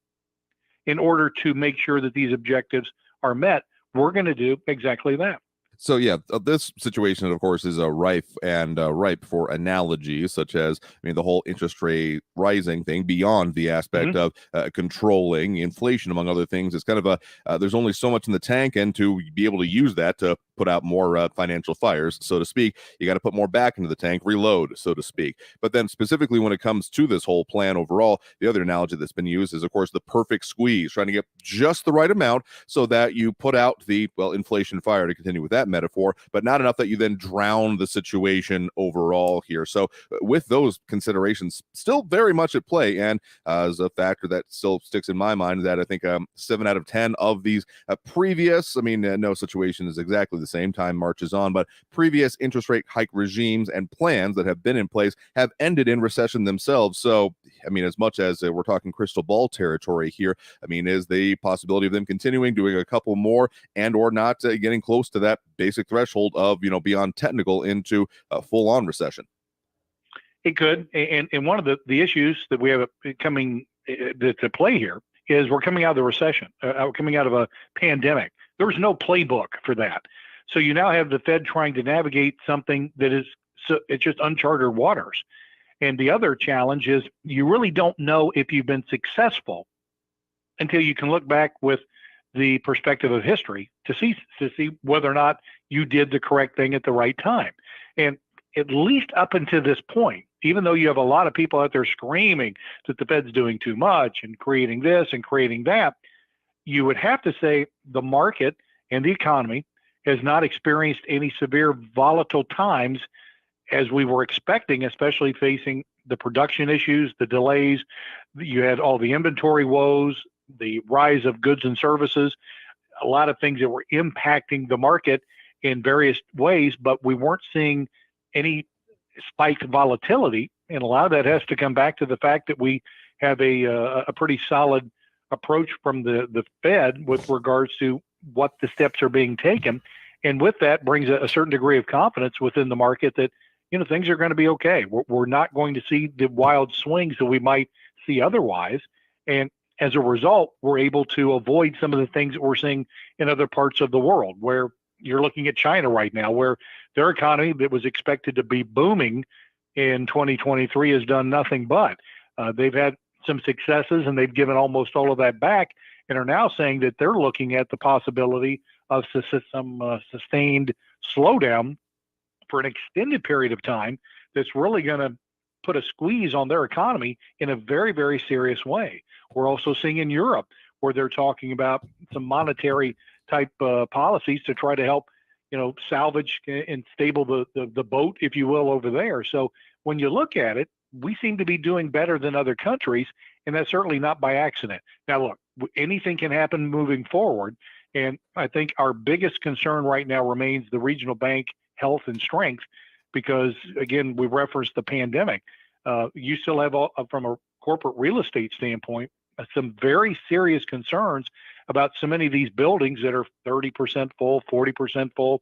in order to make sure that these objectives are met, we're going to do exactly that. So yeah, this situation, of course, is ripe for analogies, such as, the whole interest rate rising thing beyond the aspect of controlling inflation, among other things. It's kind of there's only so much in the tank, and to be able to use that to put out more financial fires, so to speak, you got to put more back into the tank, reload, so to speak. But then specifically when it comes to this whole plan overall, the other analogy that's been used is, of course, the perfect squeeze, trying to get just the right amount so that you put out the, inflation fire, to continue with that metaphor, but not enough that you then drown the situation overall here. So with those considerations still very much at play, and as a factor that still sticks in my mind, that I think 7 out of 10 of these previous, no situation is exactly the same, time marches on, but previous interest rate hike regimes and plans that have been in place have ended in recession themselves. So as much as we're talking crystal ball territory here, is the possibility of them continuing, doing a couple more, and or not getting close to that basic threshold of, beyond technical into a full-on recession? It could. And one of the issues that we have coming that's at play here is we're coming out of the recession, we're coming out of a pandemic. There was no playbook for that. So you now have the Fed trying to navigate something that is, it's just uncharted waters. And the other challenge is you really don't know if you've been successful until you can look back with the perspective of history to see whether or not you did the correct thing at the right time. And at least up until this point, even though you have a lot of people out there screaming that the Fed's doing too much and creating this and creating that, you would have to say the market and the economy has not experienced any severe volatile times as we were expecting, especially facing the production issues, the delays. You had all the inventory woes, the rise of goods and services, a lot of things that were impacting the market in various ways, but we weren't seeing any spiked volatility. And a lot of that has to come back to the fact that we have a pretty solid approach from the Fed with regards to what the steps are being taken. And with that brings a certain degree of confidence within the market that, things are going to be okay. We're not going to see the wild swings that we might see otherwise. And as a result, we're able to avoid some of the things that we're seeing in other parts of the world, where you're looking at China right now, where their economy that was expected to be booming in 2023 has done nothing but. They've had some successes and they've given almost all of that back and are now saying that they're looking at the possibility of some sustained slowdown for an extended period of time that's really going to put a squeeze on their economy in a very, very serious way. We're also seeing in Europe where they're talking about some monetary type policies to try to help, salvage and stable the boat, if you will, over there. So when you look at it, we seem to be doing better than other countries, and that's certainly not by accident. Now, look, anything can happen moving forward, and I think our biggest concern right now remains the regional bank health and strength, because, again, we referenced the pandemic. You still have, from a corporate real estate standpoint, some very serious concerns about so many of these buildings that are 30% full, 40% full,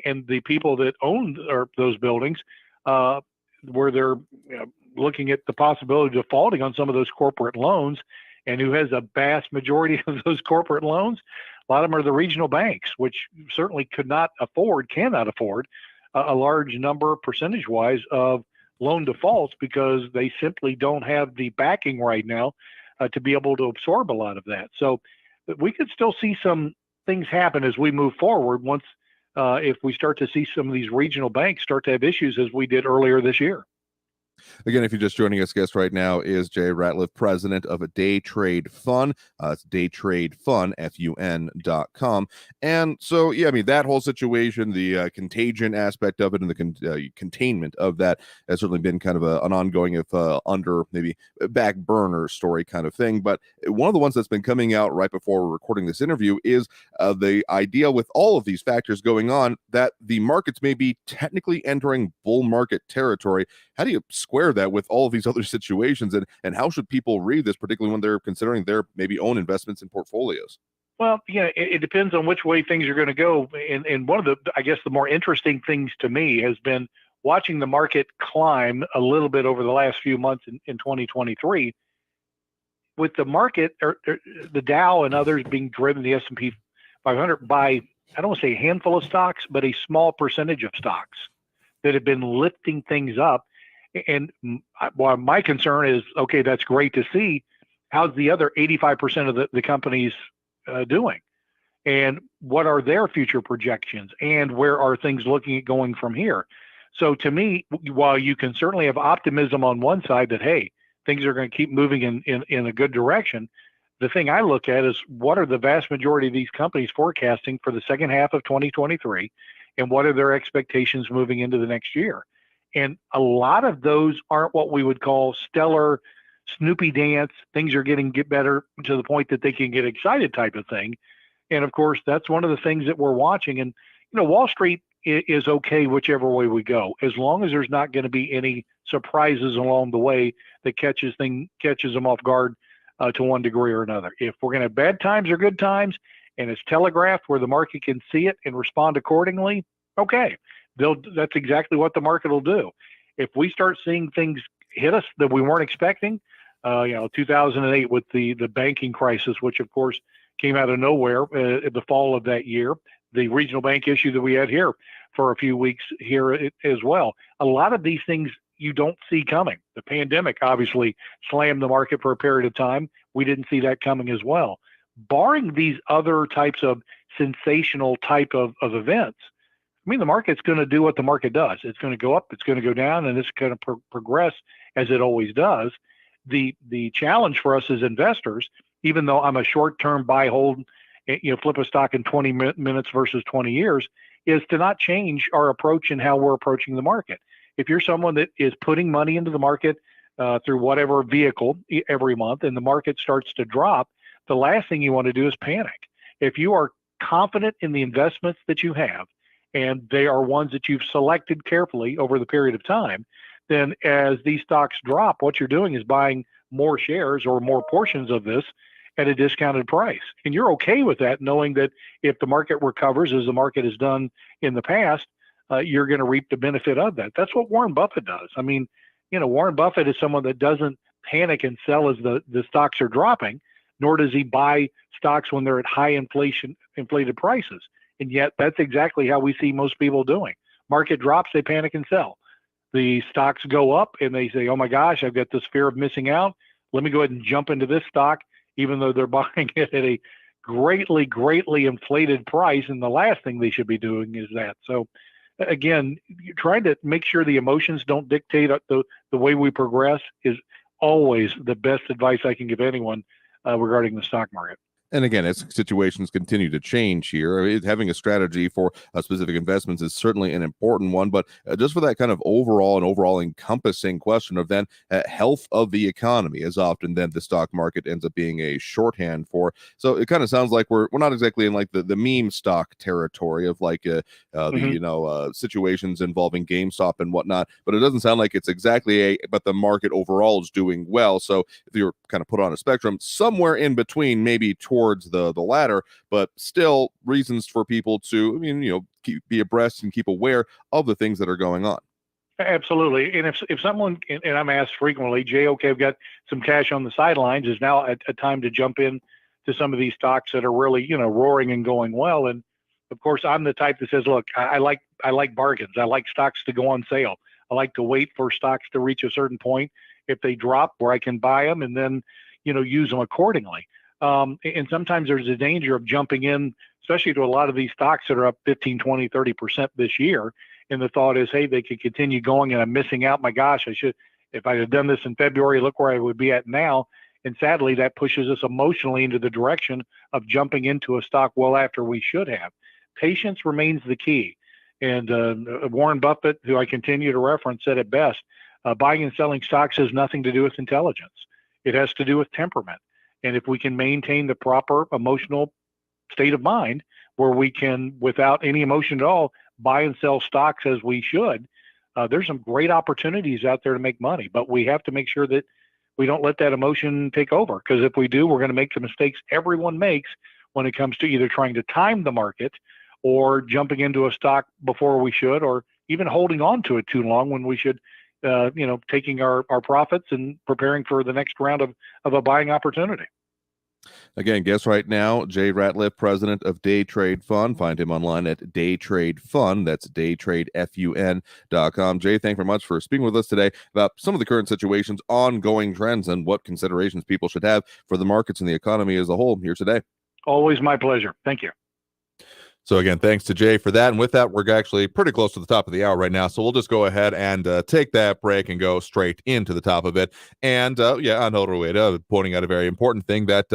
and the people that own those buildings, where they're looking at the possibility of defaulting on some of those corporate loans. And who has a vast majority of those corporate loans? A lot of them are the regional banks, which certainly cannot afford a large number percentage-wise of loan defaults, because they simply don't have the backing right now to be able to absorb a lot of that. So we could still see some things happen as we move forward once if we start to see some of these regional banks start to have issues as we did earlier this year. Again, if you're just joining us, guest right now is Jay Ratliff, president of a Day Trade Fund. It's daytradefun.com. And so, yeah, I mean, that whole situation, the contagion aspect of it and the containment of that has certainly been kind of an ongoing, if under maybe back burner story kind of thing. But one of the ones that's been coming out right before we're recording this interview is the idea, with all of these factors going on, that the markets may be technically entering bull market territory. How do you square that with all of these other situations, and how should people read this, particularly when they're considering their maybe own investments in portfolios? Well, it depends on which way things are going to go. And one of the, I guess, the more interesting things to me has been watching the market climb a little bit over the last few months in 2023, with the market or the Dow and others being driven, the S&P 500, by, I don't want to say a handful of stocks, but a small percentage of stocks that have been lifting things up. And well, my concern is, okay, that's great to see. How's the other 85% of the companies doing? And what are their future projections? And where are things looking at going from here? So to me, while you can certainly have optimism on one side that, hey, things are going to keep moving in a good direction, the thing I look at is, what are the vast majority of these companies forecasting for the second half of 2023? And what are their expectations moving into the next year? And a lot of those aren't what we would call stellar Snoopy dance. Things are getting better to the point that they can get excited type of thing. And of course, that's one of the things that we're watching. And, Wall Street is okay whichever way we go, as long as there's not going to be any surprises along the way that catches them off guard to one degree or another. If we're going to have bad times or good times, and it's telegraphed where the market can see it and respond accordingly, okay. That's exactly what the market will do. If we start seeing things hit us that we weren't expecting, 2008 with the banking crisis, which of course came out of nowhere in the fall of that year. The regional bank issue that we had here for a few weeks here as well. A lot of these things you don't see coming. The pandemic obviously slammed the market for a period of time. We didn't see that coming as well. Barring these other types of sensational type of events, I mean, the market's going to do what the market does. It's going to go up, it's going to go down, and it's going to progress as it always does. The challenge for us as investors, even though I'm a short-term buy, hold, flip a stock in 20 minutes versus 20 years, is to not change our approach and how we're approaching the market. If you're someone that is putting money into the market through whatever vehicle every month and the market starts to drop, the last thing you want to do is panic. If you are confident in the investments that you have, and they are ones that you've selected carefully over the period of time, then as these stocks drop, what you're doing is buying more shares or more portions of this at a discounted price. And you're okay with that, knowing that if the market recovers, as the market has done in the past, you're going to reap the benefit of that. That's what Warren Buffett does. I mean, Warren Buffett is someone that doesn't panic and sell as the stocks are dropping, nor does he buy stocks when they're at high inflated prices. And yet that's exactly how we see most people doing. Market drops, they panic and sell. The stocks go up and they say, oh my gosh, I've got this fear of missing out. Let me go ahead and jump into this stock, even though they're buying it at a greatly, greatly inflated price. And the last thing they should be doing is that. So again, trying to make sure the emotions don't dictate the way we progress is always the best advice I can give anyone regarding the stock market. And again, as situations continue to change here, having a strategy for specific investments is certainly an important one. But just for that kind of overall encompassing question of then health of the economy, as often then the stock market ends up being a shorthand for. So it kind of sounds like we're not exactly in like the meme stock territory of like situations involving GameStop and whatnot. But it doesn't sound like it's exactly but the market overall is doing well. So if you're kind of put on a spectrum, somewhere in between, maybe towards the latter, but still reasons for people to, be abreast and keep aware of the things that are going on. Absolutely. And if someone, and I'm asked frequently, Jay, okay, I've got some cash on the sidelines, is now a time to jump in to some of these stocks that are really, roaring and going well. And of course, I'm the type that says, look, I like bargains. I like stocks to go on sale. I like to wait for stocks to reach a certain point if they drop where I can buy them and then, use them accordingly. And sometimes there's a danger of jumping in, especially to a lot of these stocks that are up 15, 20, 30% this year. And the thought is, hey, they could continue going and I'm missing out. My gosh, if I had done this in February, look where I would be at now. And sadly, that pushes us emotionally into the direction of jumping into a stock well after we should have. Patience remains the key. And Warren Buffett, who I continue to reference, said it best, buying and selling stocks has nothing to do with intelligence. It has to do with temperament. And if we can maintain the proper emotional state of mind where we can, without any emotion at all, buy and sell stocks as we should, there's some great opportunities out there to make money. But we have to make sure that we don't let that emotion take over. Because if we do, we're going to make the mistakes everyone makes when it comes to either trying to time the market or jumping into a stock before we should, or even holding on to it too long when we should taking our profits and preparing for the next round of a buying opportunity. Again, guest right now, Jay Ratliff, president of Day Trade Fund. Find him online at Day Trade Fund. That's daytradefun.com. Jay, thank you very much for speaking with us today about some of the current situations, ongoing trends, and what considerations people should have for the markets and the economy as a whole here today. Always my pleasure. Thank you. So again, thanks to Jay for that. And with that, we're actually pretty close to the top of the hour right now. So we'll just go ahead and take that break and go straight into the top of it. And on Elder Wada, pointing out a very important thing that,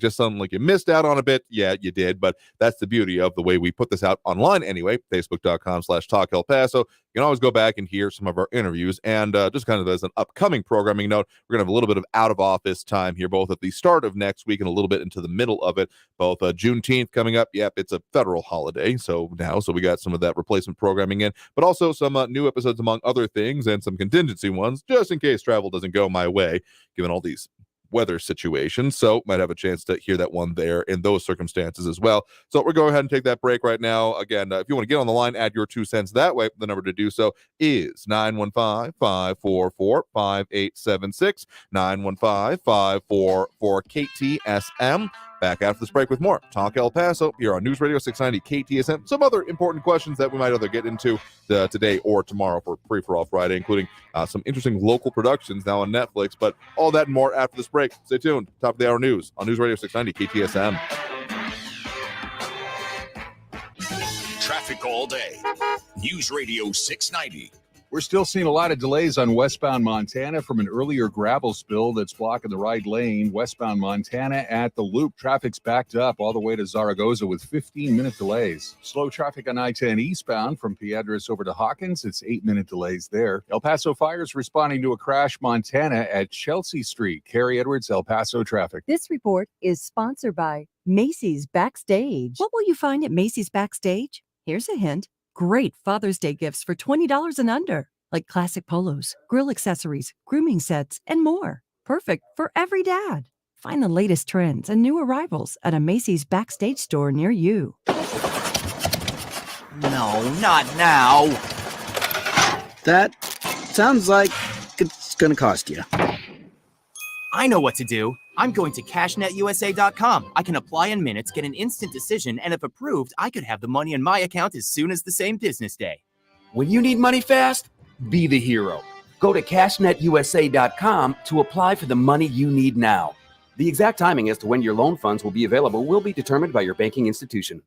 just something like you missed out on a bit. Yeah, you did. But that's the beauty of the way we put this out online anyway, facebook.com/Talk El Paso. You can always go back and hear some of our interviews. And just kind of as an upcoming programming note, we're going to have a little bit of out of office time here, both at the start of next week and a little bit into the middle of it. Both Juneteenth coming up. Yep, it's a federal holiday. So we got some of that replacement programming in, but also some new episodes among other things and some contingency ones just in case travel doesn't go my way, given all these weather situation. So might have a chance to hear that one there in those circumstances as well. So we're going ahead and take that break right now. Again, if you want to get on the line, add your 2 cents that way. The number to do so is 915-544-5876, 915-544-KTSM. Back after this break with more Talk El Paso here on News Radio 690 KTSM. Some other important questions that we might either get into today or tomorrow for Free-for-All Friday, including some interesting local productions now on Netflix. But all that and more after this break. Stay tuned. Top of the hour news on News Radio 690 KTSM. Traffic all day. News Radio 690. We're still seeing a lot of delays on westbound Montana from an earlier gravel spill that's blocking the right lane. Westbound Montana at the Loop. Traffic's backed up all the way to Zaragoza with 15-minute delays. Slow traffic on I-10 eastbound from Piedras over to Hawkins. It's 8-minute delays there. El Paso Fire's responding to a crash Montana at Chelsea Street. Carrie Edwards, El Paso traffic. This report is sponsored by Macy's Backstage. What will you find at Macy's Backstage? Here's a hint. Great Father's Day gifts for $20 and under, like classic polos, grill accessories, grooming sets, and more. Perfect for every dad. Find the latest trends and new arrivals at a Macy's Backstage store near you. No, not now. That sounds like it's gonna cost you. I know what to do. I'm going to CashNetUSA.com. I can apply in minutes, get an instant decision, and if approved, I could have the money in my account as soon as the same business day. When you need money fast, be the hero. Go to CashNetUSA.com to apply for the money you need now. The exact timing as to when your loan funds will be available will be determined by your banking institution.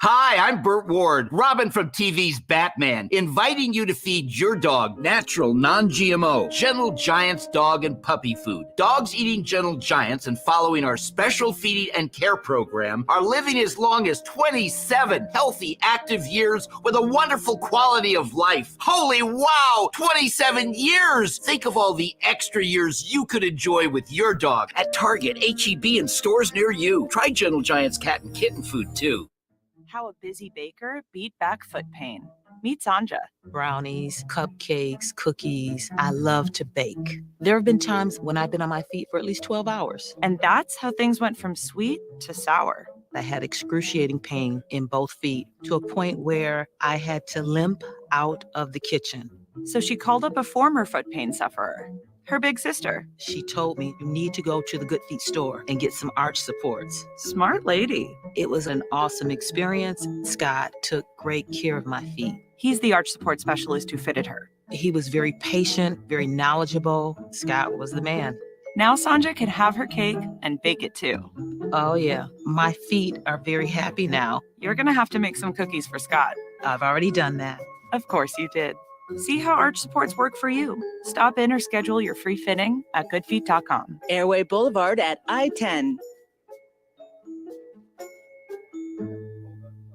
Hi, I'm Burt Ward, Robin from TV's Batman, inviting you to feed your dog natural, non-GMO, Gentle Giants dog and puppy food. Dogs eating Gentle Giants and following our special feeding and care program are living as long as 27 healthy, active years with a wonderful quality of life. Holy wow, 27 years! Think of all the extra years you could enjoy with your dog at Target, H-E-B, and stores near you. Try Gentle Giants cat and kitten food, too. How a busy baker beat back foot pain. Meet Sanja. Brownies, cupcakes, cookies. I love to bake. There have been times when I've been on my feet for at least 12 hours. And that's how things went from sweet to sour. I had excruciating pain in both feet to a point where I had to limp out of the kitchen. So she called up a former foot pain sufferer, her big sister. She told me, you need to go to the Good Feet store and get some arch supports. Smart lady. It was an awesome experience. Scott took great care of my feet. He's the arch support specialist who fitted her. He was very patient, very knowledgeable. Scott was the man. Now Sanja can have her cake and bake it too. Oh yeah, my feet are very happy now. You're gonna have to make some cookies for Scott. I've already done that. Of course you did. See how arch supports work for you. Stop in or schedule your free fitting at goodfeet.com. Airway Boulevard at I-10.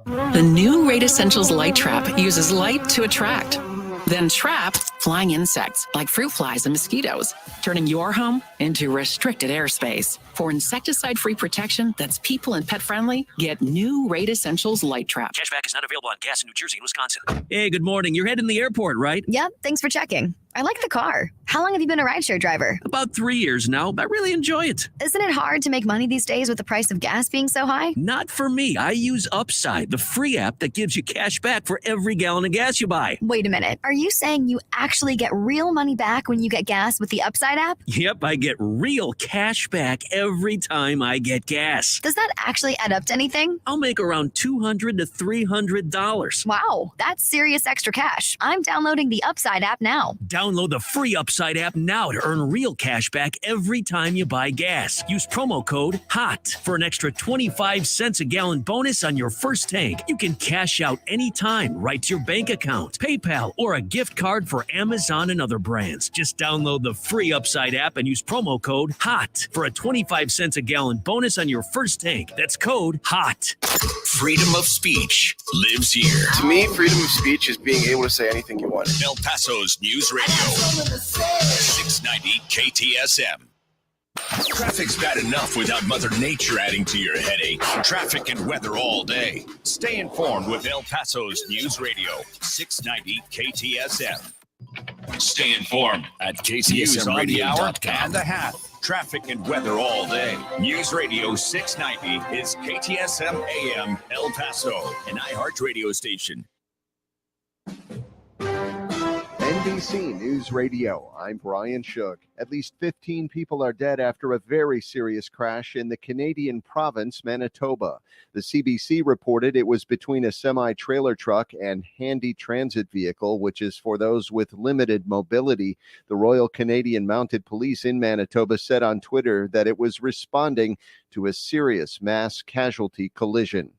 The new Raid Essentials Light Trap uses light to attract, then trap flying insects like fruit flies and mosquitoes, turning your home into restricted airspace. For insecticide-free protection that's people and pet-friendly, get new Raid Essentials Light Trap. Cashback is not available on gas in New Jersey and Wisconsin. Hey, good morning. You're heading to the airport, right? Yep, thanks for checking. I like the car. How long have you been a rideshare driver? About 3 years now. I really enjoy it. Isn't it hard to make money these days with the price of gas being so high? Not for me. I use Upside, the free app that gives you cash back for every gallon of gas you buy. Wait a minute. Are you saying you actually get real money back when you get gas with the Upside app? Yep, I get real cash back every time I get gas. Does that actually add up to anything? I'll make around $200 to $300. Wow, that's serious extra cash. I'm downloading the Upside app now. Download the free Upside app now to earn real cash back every time you buy gas. Use promo code HOT for an extra 25 cents a gallon bonus on your first tank. You can cash out anytime right to your bank account, PayPal, or a gift card for Amazon and other brands. Just download the free Upside app and use promo code HOT for a 25 cents a gallon bonus on your first tank. That's code HOT. Freedom of speech lives here. To me, freedom of speech is being able to say anything you want. El Paso's News Radio. 690 KTSM. Traffic's bad enough without Mother Nature adding to your headache. Traffic and weather all day. Stay informed with El Paso's News Radio. 690 KTSM. Stay informed at KTSMradio.com. And the hat. Traffic and weather all day. News Radio 690 is KTSM AM El Paso, an iHeart radio station. NBC News Radio, I'm Brian Shook. At least 15 people are dead after a very serious crash in the Canadian province, Manitoba. The CBC reported it was between a semi-trailer truck and handy transit vehicle, which is for those with limited mobility. The Royal Canadian Mounted Police in Manitoba said on Twitter that it was responding to a serious mass casualty collision.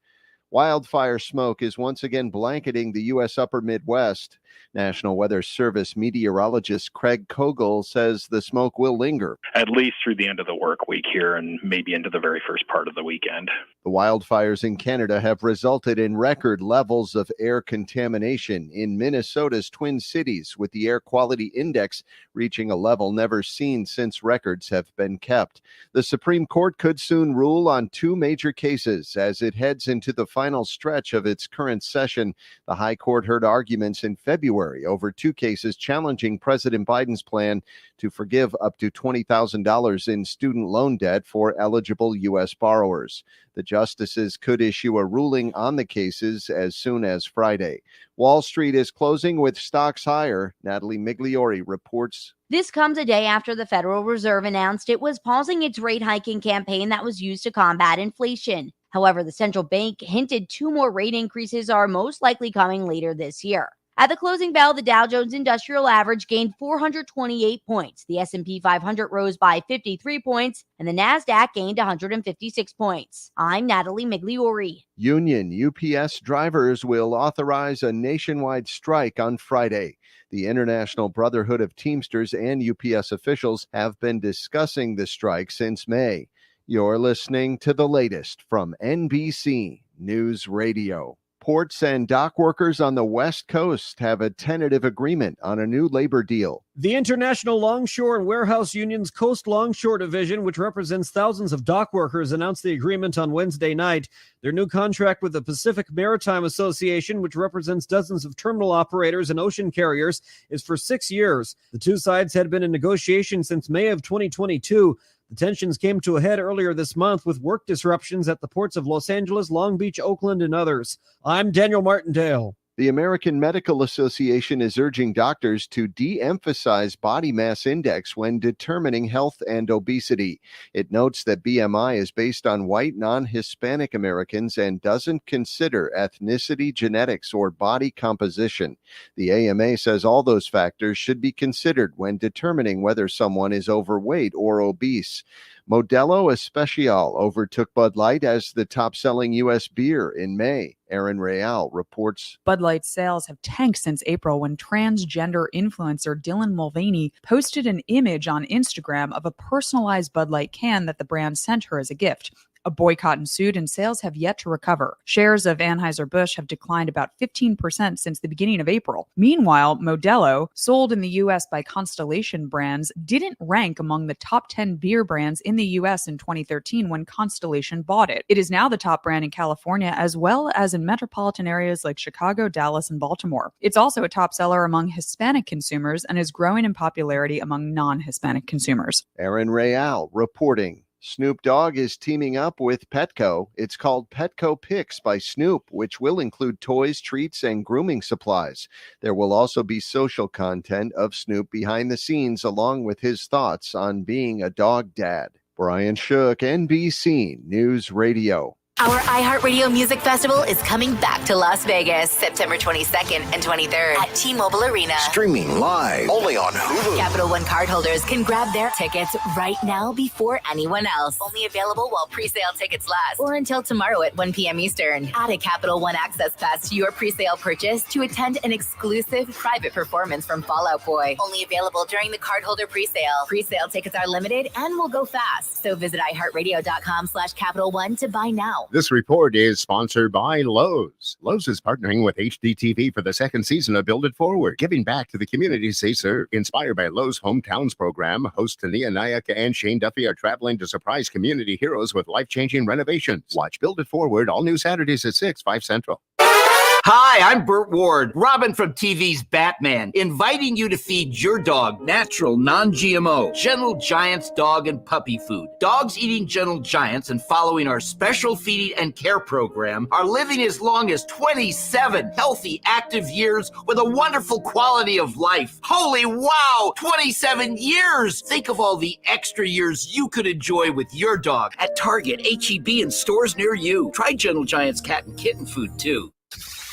Wildfire smoke is once again blanketing the U.S. upper Midwest. National Weather Service meteorologist Craig Kogel says the smoke will linger. At least through the end of the work week here and maybe into the very first part of the weekend. The wildfires in Canada have resulted in record levels of air contamination in Minnesota's Twin Cities, with the air quality index reaching a level never seen since records have been kept. The Supreme Court could soon rule on two major cases as it heads into the final stretch of its current session. The High Court heard arguments in February over two cases challenging President Biden's plan to forgive up to $20,000 in student loan debt for eligible U.S. borrowers. The justices could issue a ruling on the cases as soon as Friday. Wall Street is closing with stocks higher. Natalie Migliori reports. This comes a day after the Federal Reserve announced it was pausing its rate hiking campaign that was used to combat inflation. However, the central bank hinted two more rate increases are most likely coming later this year. At the closing bell, the Dow Jones Industrial Average gained 428 points. The S&P 500 rose by 53 points, and the Nasdaq gained 156 points. I'm Natalie Migliori. Union UPS drivers will authorize a nationwide strike on Friday. The International Brotherhood of Teamsters and UPS officials have been discussing the strike since May. You're listening to the latest from NBC News Radio. Ports and dock workers on the West Coast have a tentative agreement on a new labor deal. The International Longshore and Warehouse Union's Coast Longshore Division, which represents thousands of dock workers, announced the agreement on Wednesday night. Their new contract with the Pacific Maritime Association, which represents dozens of terminal operators and ocean carriers, is for 6 years. The two sides had been in negotiation since May of 2022. The tensions came to a head earlier this month with work disruptions at the ports of Los Angeles, Long Beach, Oakland, and others. I'm Daniel Martindale. The American Medical Association is urging doctors to de-emphasize body mass index when determining health and obesity. It notes that BMI is based on white non-Hispanic Americans and doesn't consider ethnicity, genetics, or body composition. The AMA says all those factors should be considered when determining whether someone is overweight or obese. Modelo Especial overtook Bud Light as the top-selling U.S. beer in May. Aaron Real reports. Bud Light sales have tanked since April when transgender influencer Dylan Mulvaney posted an image on Instagram of a personalized Bud Light can that the brand sent her as a gift. A boycott ensued and sales have yet to recover. Shares of Anheuser-Busch have declined about 15% since the beginning of April. Meanwhile, Modelo, sold in the U.S. by Constellation Brands, didn't rank among the top 10 beer brands in the U.S. in 2013 when Constellation bought it. It is now the top brand in California as well as in metropolitan areas like Chicago, Dallas, and Baltimore. It's also a top seller among Hispanic consumers and is growing in popularity among non-Hispanic consumers. Aaron Real reporting. Snoop Dogg is teaming up with Petco. It's called Petco Picks by Snoop, which will include toys, treats, and grooming supplies. There will also be social content of Snoop behind the scenes, along with his thoughts on being a dog dad. Brian Shook, NBC News Radio. Our iHeartRadio Music Festival is coming back to Las Vegas, September 22nd and 23rd at T-Mobile Arena. Streaming live only on Hulu. Capital One cardholders can grab their tickets right now before anyone else. Only available while pre-sale tickets last or until tomorrow at 1 p.m. Eastern. Add a Capital One Access Pass to your pre-sale purchase to attend an exclusive private performance from Fall Out Boy. Only available during the cardholder pre-sale. Pre-sale tickets are limited and will go fast. So visit iHeartRadio.com/Capital One to buy now. This report is sponsored by Lowe's. Lowe's is partnering with HDTV for the second season of Build It Forward, giving back to the communities they serve. Inspired by Lowe's Hometowns program, hosts Tania Nayaka and Shane Duffy are traveling to surprise community heroes with life-changing renovations. Watch Build It Forward all new Saturdays at 6, 5 Central. Hi, I'm Burt Ward, Robin from TV's Batman, inviting you to feed your dog natural, non-GMO, Gentle Giants dog and puppy food. Dogs eating Gentle Giants and following our special feeding and care program are living as long as 27 healthy, active years with a wonderful quality of life. Holy wow, 27 years! Think of all the extra years you could enjoy with your dog at Target, H-E-B, and stores near you. Try Gentle Giants cat and kitten food, too.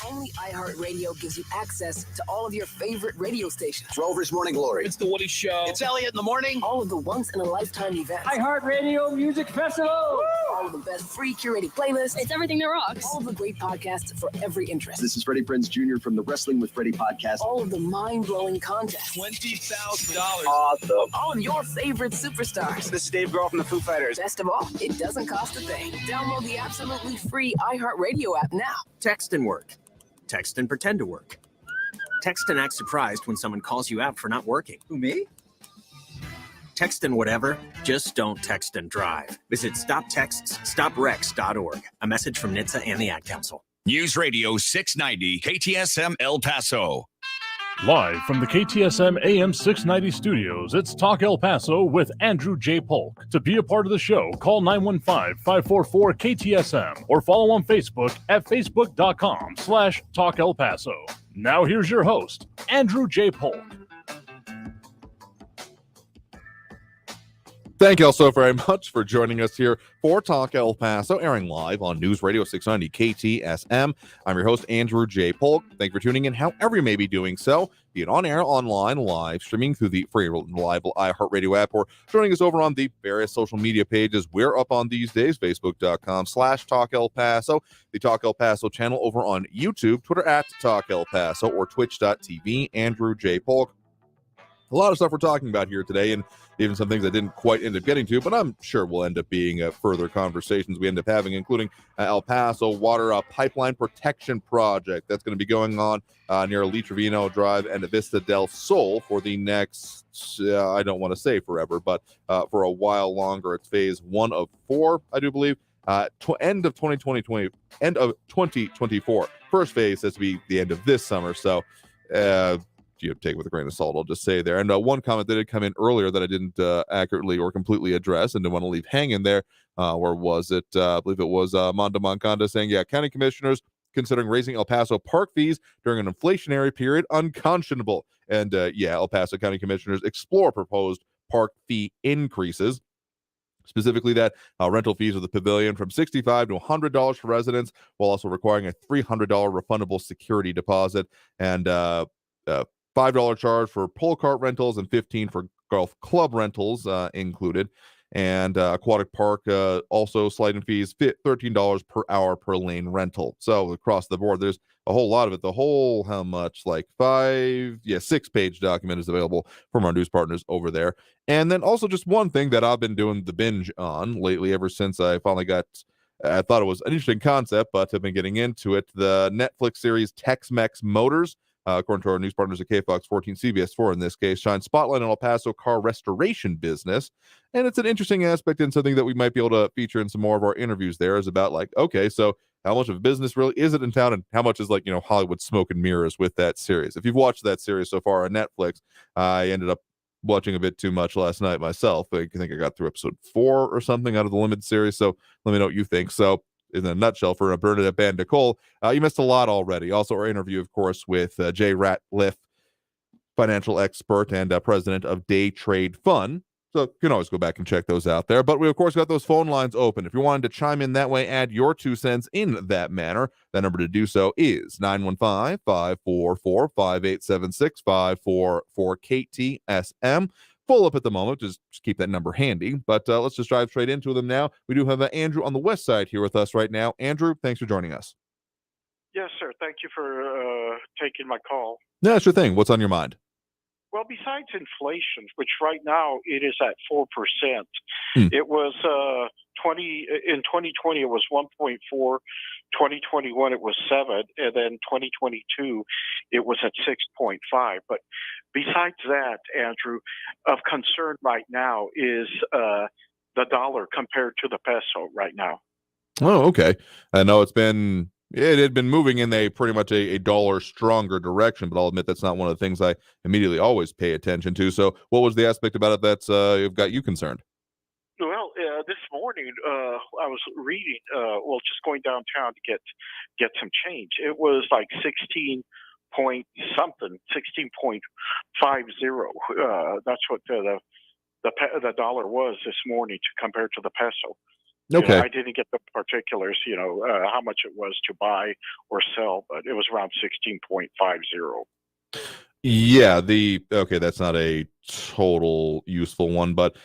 Only iHeartRadio gives you access to all of your favorite radio stations. Rover's Morning Glory. It's The Woody Show. It's Elliot in the Morning. All of the once-in-a-lifetime events. iHeartRadio Music Festival. Woo! All of the best free curated playlists. It's everything that rocks. All of the great podcasts for every interest. This is Freddie Prinze Jr. from the Wrestling with Freddie podcast. All of the mind-blowing contests. $20,000. Awesome. All of your favorite superstars. This is Dave Grohl from the Foo Fighters. Best of all, it doesn't cost a thing. Download the absolutely free iHeartRadio app now. Text and work. Text and pretend to work. Text and act surprised when someone calls you out for not working. Who, me? Text and whatever, just don't text and drive. Visit StopTextsStopWrecks.org. A message from NHTSA and the Ad Council. News Radio 690 KTSM El Paso. Live from the KTSM AM 690 studios, it's Talk El Paso with Andrew J. Polk. To be a part of the show, call 915-544-KTSM or follow on Facebook at facebook.com/Talk El Paso. Now here's your host, Andrew J. Polk. Thank you all so very much for joining us here for Talk El Paso, airing live on News Radio 690 KTSM. I'm your host, Andrew J. Polk. Thank you for tuning in, however you may be doing so, be it on air, online, live, streaming through the free and reliable iHeartRadio app, or joining us over on the various social media pages we're up on these days, facebook.com/Talk El Paso, the Talk El Paso channel over on YouTube, Twitter at Talk El Paso, or twitch.tv, Andrew J. Polk. A lot of stuff we're talking about here today, and even some things I didn't quite end up getting to, but I'm sure will end up being further conversations we end up having, including El Paso Water Pipeline Protection Project. That's going to be going on near Lee Trevino Drive and Vista del Sol for the next, I don't want to say forever, but for a while longer. It's phase 1 of 4, I do believe. End of 2024. First phase has to be the end of this summer, so you take it with a grain of salt, I'll just say there. And one comment that did come in earlier that I didn't accurately or completely address and didn't want to leave hanging there, or was it, I believe it was Mondo Moncada saying, yeah, county commissioners considering raising El Paso park fees during an inflationary period, unconscionable. And El Paso County commissioners explore proposed park fee increases. Specifically that rental fees of the pavilion from $65 to $100 for residents, while also requiring a $300 refundable security deposit, and $5 charge for pole cart rentals and $15 for golf club rentals included. And aquatic park also sliding fees, $13 per hour per lane rental. So across the board, there's a whole lot of it. The whole, how much, like 6-page document is available from our news partners over there. And then also just one thing that I've been doing the binge on lately ever since I finally I thought it was an interesting concept, but I've been getting into it. The Netflix series Tex-Mex Motors, according to our news partners at KFOX 14, CBS 4 in this case, shines spotlight on El Paso car restoration business. And it's an interesting aspect and something that we might be able to feature in some more of our interviews there, is about like, okay, so how much of a business really is it in town, and how much is Hollywood smoke and mirrors with that series? If you've watched that series so far on Netflix, I ended up watching a bit too much last night myself. I think I got through episode 4 or something out of the limited series. So let me know what you think. So in a nutshell, for Bernadette Bandicole, you missed a lot already. Also, our interview, of course, with Jay Ratliff, financial expert and president of Day Trade Fund. So you can always go back and check those out there. But we, of course, got those phone lines open. If you wanted to chime in that way, add your 2 cents in that manner, the number to do so is 915-544-5876, 544-KTSM. Full up at the moment, just keep that number handy. But let's just drive straight into them now. We do have Andrew on the west side here with us right now. Andrew, thanks for joining us. Yes, sir. Thank you for taking my call. Yeah, sure thing. What's on your mind? Well, besides inflation, which right now it is at 4%, it was in 2020 it was 1.4, 2021 it was 7, and then 2022 it was at 6.5. But besides that, Andrew, of concern right now is the dollar compared to the peso right now. Oh, okay. I know it's been It had been moving in pretty much a dollar stronger direction, but I'll admit that's not one of the things I immediately always pay attention to. So what was the aspect about it that's got you concerned? Well, this morning I was reading, just going downtown to get some change. It was like 16 point something, 16.50. That's what the dollar was this morning compared to the peso. Okay. I didn't get the particulars, how much it was to buy or sell, but it was around 16.50. Yeah, that's not a total useful one, but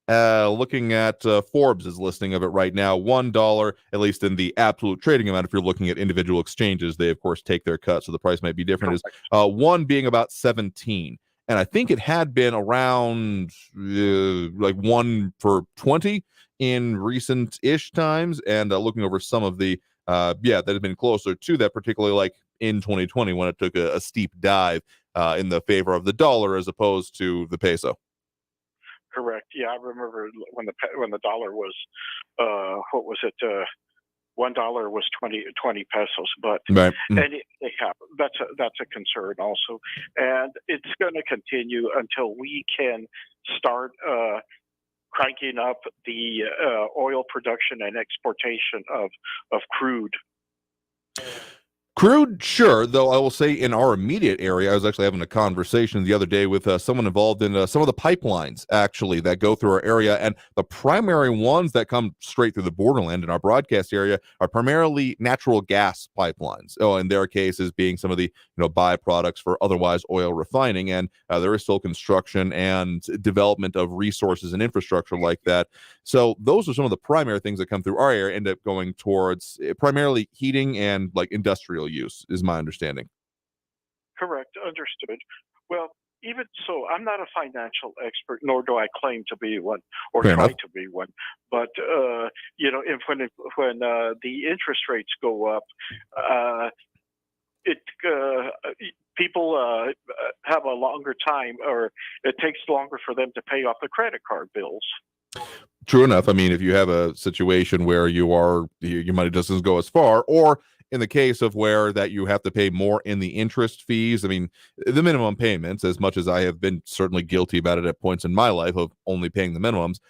looking at Forbes' listing of it right now, $1, at least in the absolute trading amount. If you're looking at individual exchanges, they of course take their cut, so the price might be different. Is one being about 17, and I think it had been around like 1 for 20 in recent-ish times. And looking over some of the that have been closer to that, particularly like in 2020 when it took a steep dive in the favor of the dollar as opposed to the peso. Correct. Yeah, I remember when the dollar was, what was it? $1 was 20 pesos, but right. And that's a concern also, and it's going to continue until we can start cranking up the oil production and exportation of crude. Crude, sure, though I will say in our immediate area, I was actually having a conversation the other day with someone involved in some of the pipelines, actually, that go through our area, and the primary ones that come straight through the borderland in our broadcast area are primarily natural gas pipelines. In their cases being some of the byproducts for otherwise oil refining, and there is still construction and development of resources and infrastructure like that. So those are some of the primary things that come through our area, end up going towards primarily heating and like industrial use, is my understanding. Correct. Understood. Well, even so, I'm not a financial expert, nor do I claim to be one or Fair try enough. to be one. But when the interest rates go up, people have a longer time, or it takes longer for them to pay off the credit card bills. True enough. I mean, if you have a situation where your money doesn't go as far, or in the case of where that you have to pay more in the interest fees, I mean, the minimum payments, as much as I have been certainly guilty about it at points in my life of only paying the minimums,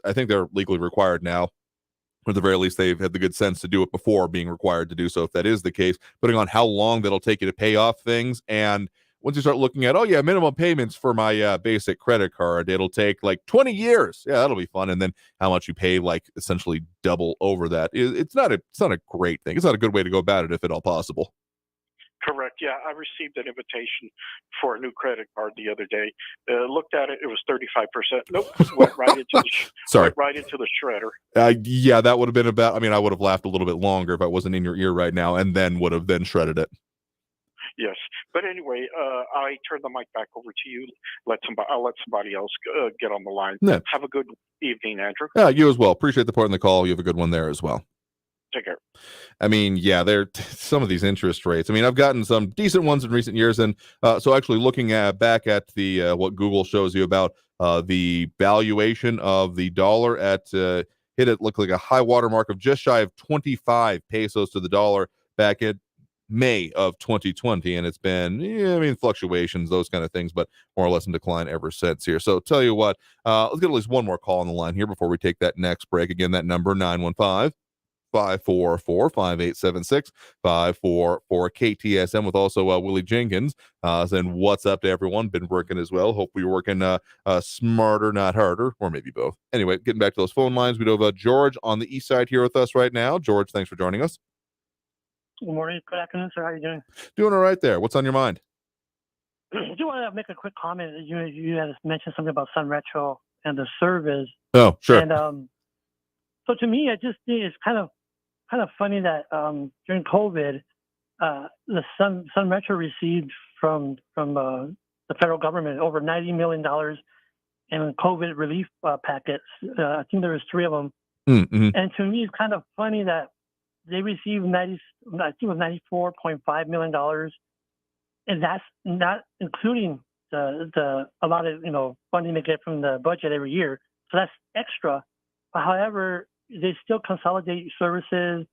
I think they're legally required now. Or at the very least, they've had the good sense to do it before being required to do so, if that is the case, putting on how long that'll take you to pay off things. And once you start looking at, minimum payments for my basic credit card, it'll take like 20 years. Yeah, that'll be fun. And then how much you pay, like essentially double over that. It's not a great thing. It's not a good way to go about it, if at all possible. Correct. Yeah, I received an invitation for a new credit card the other day. Looked at it; it was 35%. Nope, went right into the shredder. Yeah, that would have been about. I mean, I would have laughed a little bit longer if I wasn't in your ear right now, and then would have then shredded it. Yes, but anyway, I turn the mic back over to you. I'll let somebody else get on the line. Yeah. Have a good evening, Andrew. Yeah, you as well. Appreciate the part in the call. You have a good one there as well. Take care. I mean, yeah, some of these interest rates. I mean, I've gotten some decent ones in recent years, and so actually looking back at the what Google shows you about the valuation of the dollar looked like a high water mark of just shy of 25 pesos to the dollar back in May of 2020, and it's been fluctuations, those kind of things, but more or less in decline ever since here. So tell you what, let's get at least one more call on the line here before we take that next break. Again, that number 915-544-5876, 544-KTSM, with also Willie Jenkins saying what's up to everyone. Been working as well. Hope you're working smarter, not harder, or maybe both. Anyway, getting back to those phone lines, we do have George on the east side here with us right now. George, thanks for joining us. Good morning. Good afternoon, sir. How are you doing? Doing all right there. What's on your mind? I do want to make a quick comment. You had mentioned something about Sun Retro and the service. Oh, sure. And so to me, I just think it's kind of funny that during COVID, the Sun Metro received from the federal government over $90 million in COVID relief packets. I think there was 3 of them. Mm-hmm. And to me, it's kind of funny that they received $94.5 million, and that's not including a lot of funding they get from the budget every year. So that's extra. However, they still consolidate services.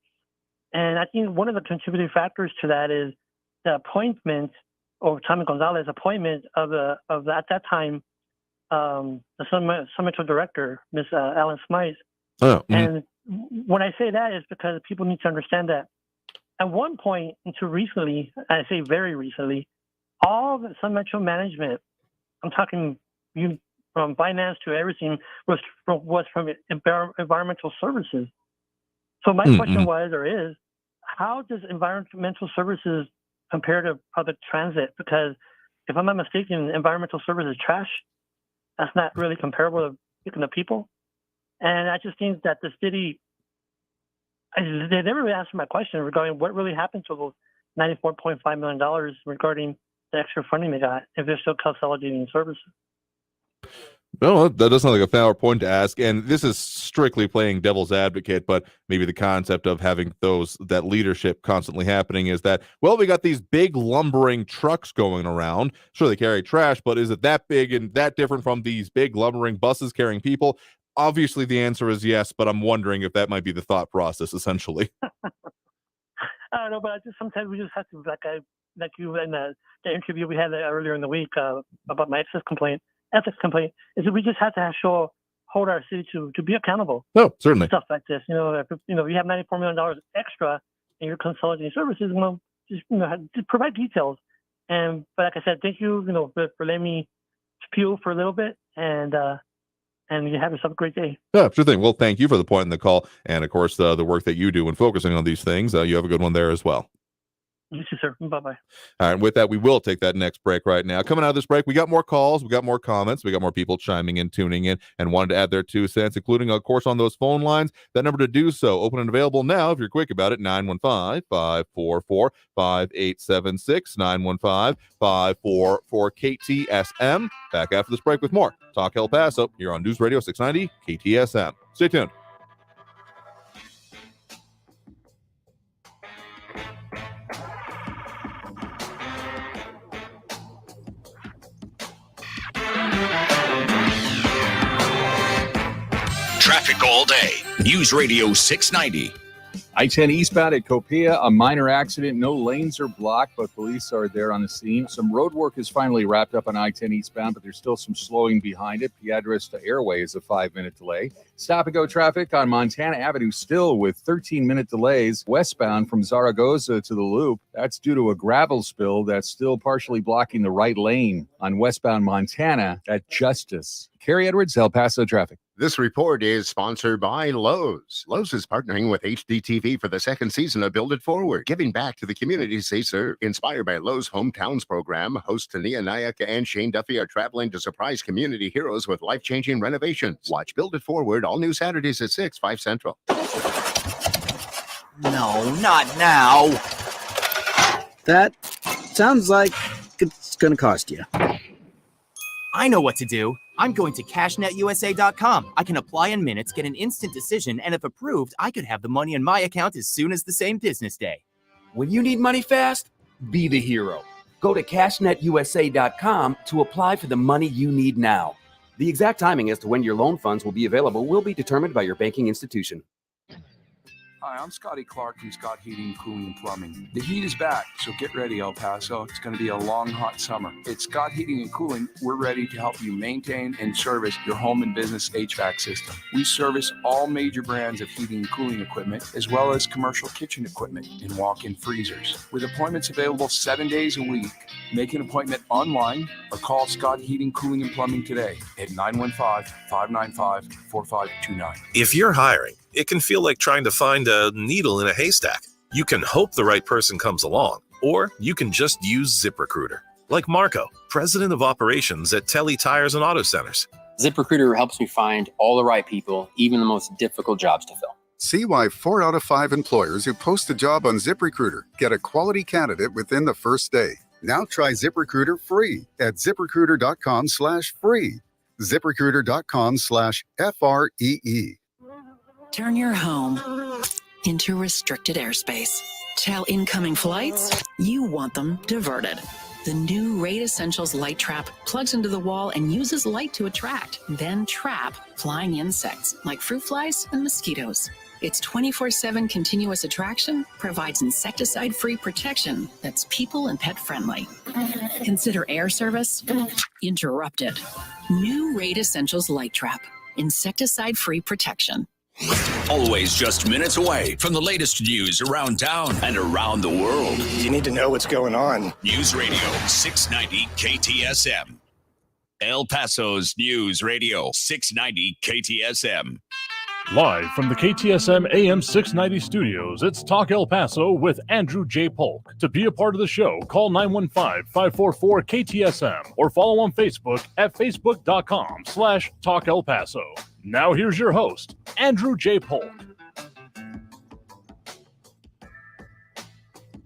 And I think one of the contributing factors to that is the appointment, or Tommy Gonzalez's appointment of at that time, the Sun Metro director, Miss Alan Smythe. Oh, And when I say that is because people need to understand that at one point until recently, I say very recently, all the Sun Metro management, I'm talking from finance to everything, was from environmental services. So my question was, or is, how does environmental services compare to public transit? Because if I'm not mistaken, environmental services trash. That's not really comparable to picking the people. And I just think that the city, they never really answered my question regarding what really happened to those $94.5 million regarding the extra funding they got, if they're still consolidating services. No, that does sound like a fair point to ask. And this is strictly playing devil's advocate, but maybe the concept of having that leadership constantly happening is that, well, we got these big lumbering trucks going around. Sure, they carry trash, but is it that big and that different from these big lumbering buses carrying people? Obviously, the answer is yes, but I'm wondering if that might be the thought process, essentially. I don't know, but sometimes we just have to, like you in the interview we had earlier in the week about my ethics complaint, is that we just have to hold our city to be accountable. No, certainly. Stuff like this, if you have $94 million extra and you're consolidating services, just provide details. But like I said, thank you, for letting me spew for a little bit, and you have yourself a great day. Yeah, sure thing. Well, thank you for the point in the call, and of course the work that you do when focusing on these things. You have a good one there as well. You too, sir. Bye-bye. All right, with that, we will take that next break right now. Coming out of this break, we got more calls, we got more comments, we got more people chiming in, tuning in, and wanted to add their 2 cents, including, of course, on those phone lines. That number to do so, open and available now if you're quick about it, 915-544-5876, 915-544-KTSM. Back after this break with more Talk El Paso here on News Radio 690 KTSM. Stay tuned. Traffic all day. News Radio 690. I-10 eastbound at Copia, a minor accident. No lanes are blocked, but police are there on the scene. Some road work is finally wrapped up on I-10 eastbound, but there's still some slowing behind it. Piedras to Airway is a 5-minute delay. Stop-and-go traffic on Montana Avenue still with 13-minute delays westbound from Zaragoza to the Loop. That's due to a gravel spill that's still partially blocking the right lane on westbound Montana at Justice. Kerry Edwards, El Paso traffic. This report is sponsored by Lowe's. Lowe's is partnering with HDTV for the second season of Build It Forward, giving back to the communities they serve. Inspired by Lowe's Hometowns program, hosts Tania Nayaka and Shane Duffy are traveling to surprise community heroes with life-changing renovations. Watch Build It Forward all new Saturdays at 6, 5 Central. No, not now. That sounds like it's going to cost you. I know what to do. I'm going to CashNetUSA.com. I can apply in minutes, get an instant decision, and if approved, I could have the money in my account as soon as the same business day. When you need money fast, be the hero. Go to CashNetUSA.com to apply for the money you need now. The exact timing as to when your loan funds will be available will be determined by your banking institution. Hi, I'm Scotty Clark from Scott Heating, Cooling, and Plumbing. The heat is back, so get ready, El Paso. It's going to be a long, hot summer. At Scott Heating and Cooling, we're ready to help you maintain and service your home and business HVAC system. We service all major brands of heating and cooling equipment, as well as commercial kitchen equipment and walk-in freezers. With appointments available 7 days a week, make an appointment online or call Scott Heating, Cooling, and Plumbing today at 915-595-4529. If you're hiring, it can feel like trying to find a needle in a haystack. You can hope the right person comes along, or you can just use ZipRecruiter. Like Marco, president of operations at Telly Tires and Auto Centers. ZipRecruiter helps me find all the right people, even the most difficult jobs to fill. See why 4 out of 5 employers who post a job on ZipRecruiter get a quality candidate within the first day. Now try ZipRecruiter free at ZipRecruiter.com/free. ZipRecruiter.com/FREE. Turn your home into restricted airspace. Tell incoming flights you want them diverted. The new Raid Essentials light trap plugs into the wall and uses light to attract, then trap flying insects like fruit flies and mosquitoes. Its 24/7 continuous attraction provides insecticide-free protection that's people and pet friendly. Consider air service interrupted. New Raid Essentials Light Trap. Insecticide-free protection. Always just minutes away from the latest news around town and around the world. You need to know what's going on. News Radio 690 KTSM. El Paso's News Radio 690 KTSM. Live from the KTSM AM 690 studios, it's Talk El Paso with Andrew J. Polk. To be a part of the show, call 915-544-KTSM or follow on Facebook at facebook.com/Talk El Paso. Now here's your host, Andrew J. Polk.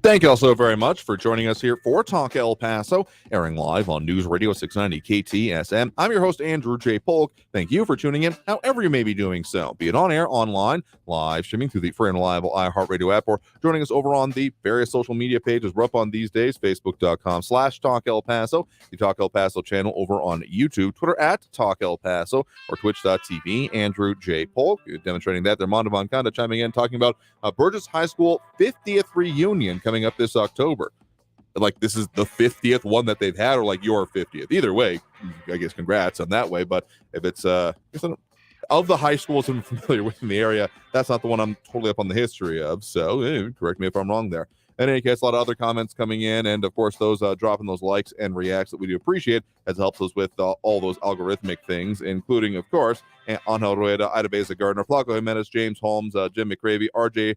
Thank you all so very much for joining us here for Talk El Paso, airing live on News Radio 690 KTSM. I'm your host, Andrew J. Polk. Thank you for tuning in, however you may be doing so, be it on air, online, live streaming through the free and reliable iHeartRadio app, or joining us over on the various social media pages we're up on these days, facebook.com/Talk El Paso, the Talk El Paso channel over on YouTube, Twitter at Talk El Paso, or twitch.tv, Andrew J. Polk, demonstrating that. They're Mondo Moncada chiming in, talking about Burgess High School 50th reunion coming up this October. Like, this is the 50th one that they've had, or like your 50th. Either way, I guess congrats on that way. But if it's of the high schools I'm familiar with in the area, that's not the one I'm totally up on the history of. So correct me if I'm wrong there. In any case, a lot of other comments coming in, and of course those dropping those likes and reacts that we do appreciate, as it helps us with all those algorithmic things, including, of course, Angel Rueda, Ida Beza Gardner, Flaco Jimenez, James Holmes, Jim McCravey, RJ,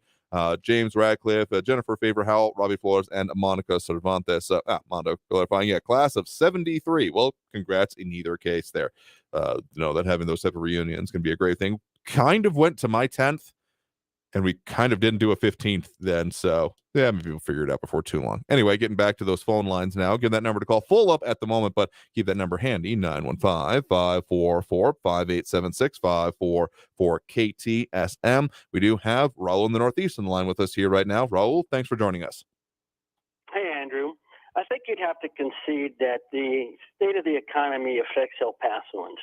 James Radcliffe, Jennifer Favor Howell, Robbie Flores, and Monica Cervantes. Mondo clarifying, class of 73. Well, congrats in either case there. That having those type of reunions can be a great thing. Kind of went to my 10th, and we kind of didn't do a 15th then, so yeah, maybe we'll figure it out before too long. Anyway, getting back to those phone lines now. Again, that number to call full up at the moment, but keep that number handy, 915-544-5876, 544-KTSM. We do have Raul in the Northeast on the line with us here right now. Raul, thanks for joining us. Hey, Andrew. I think you'd have to concede that the state of the economy affects El Pasoans,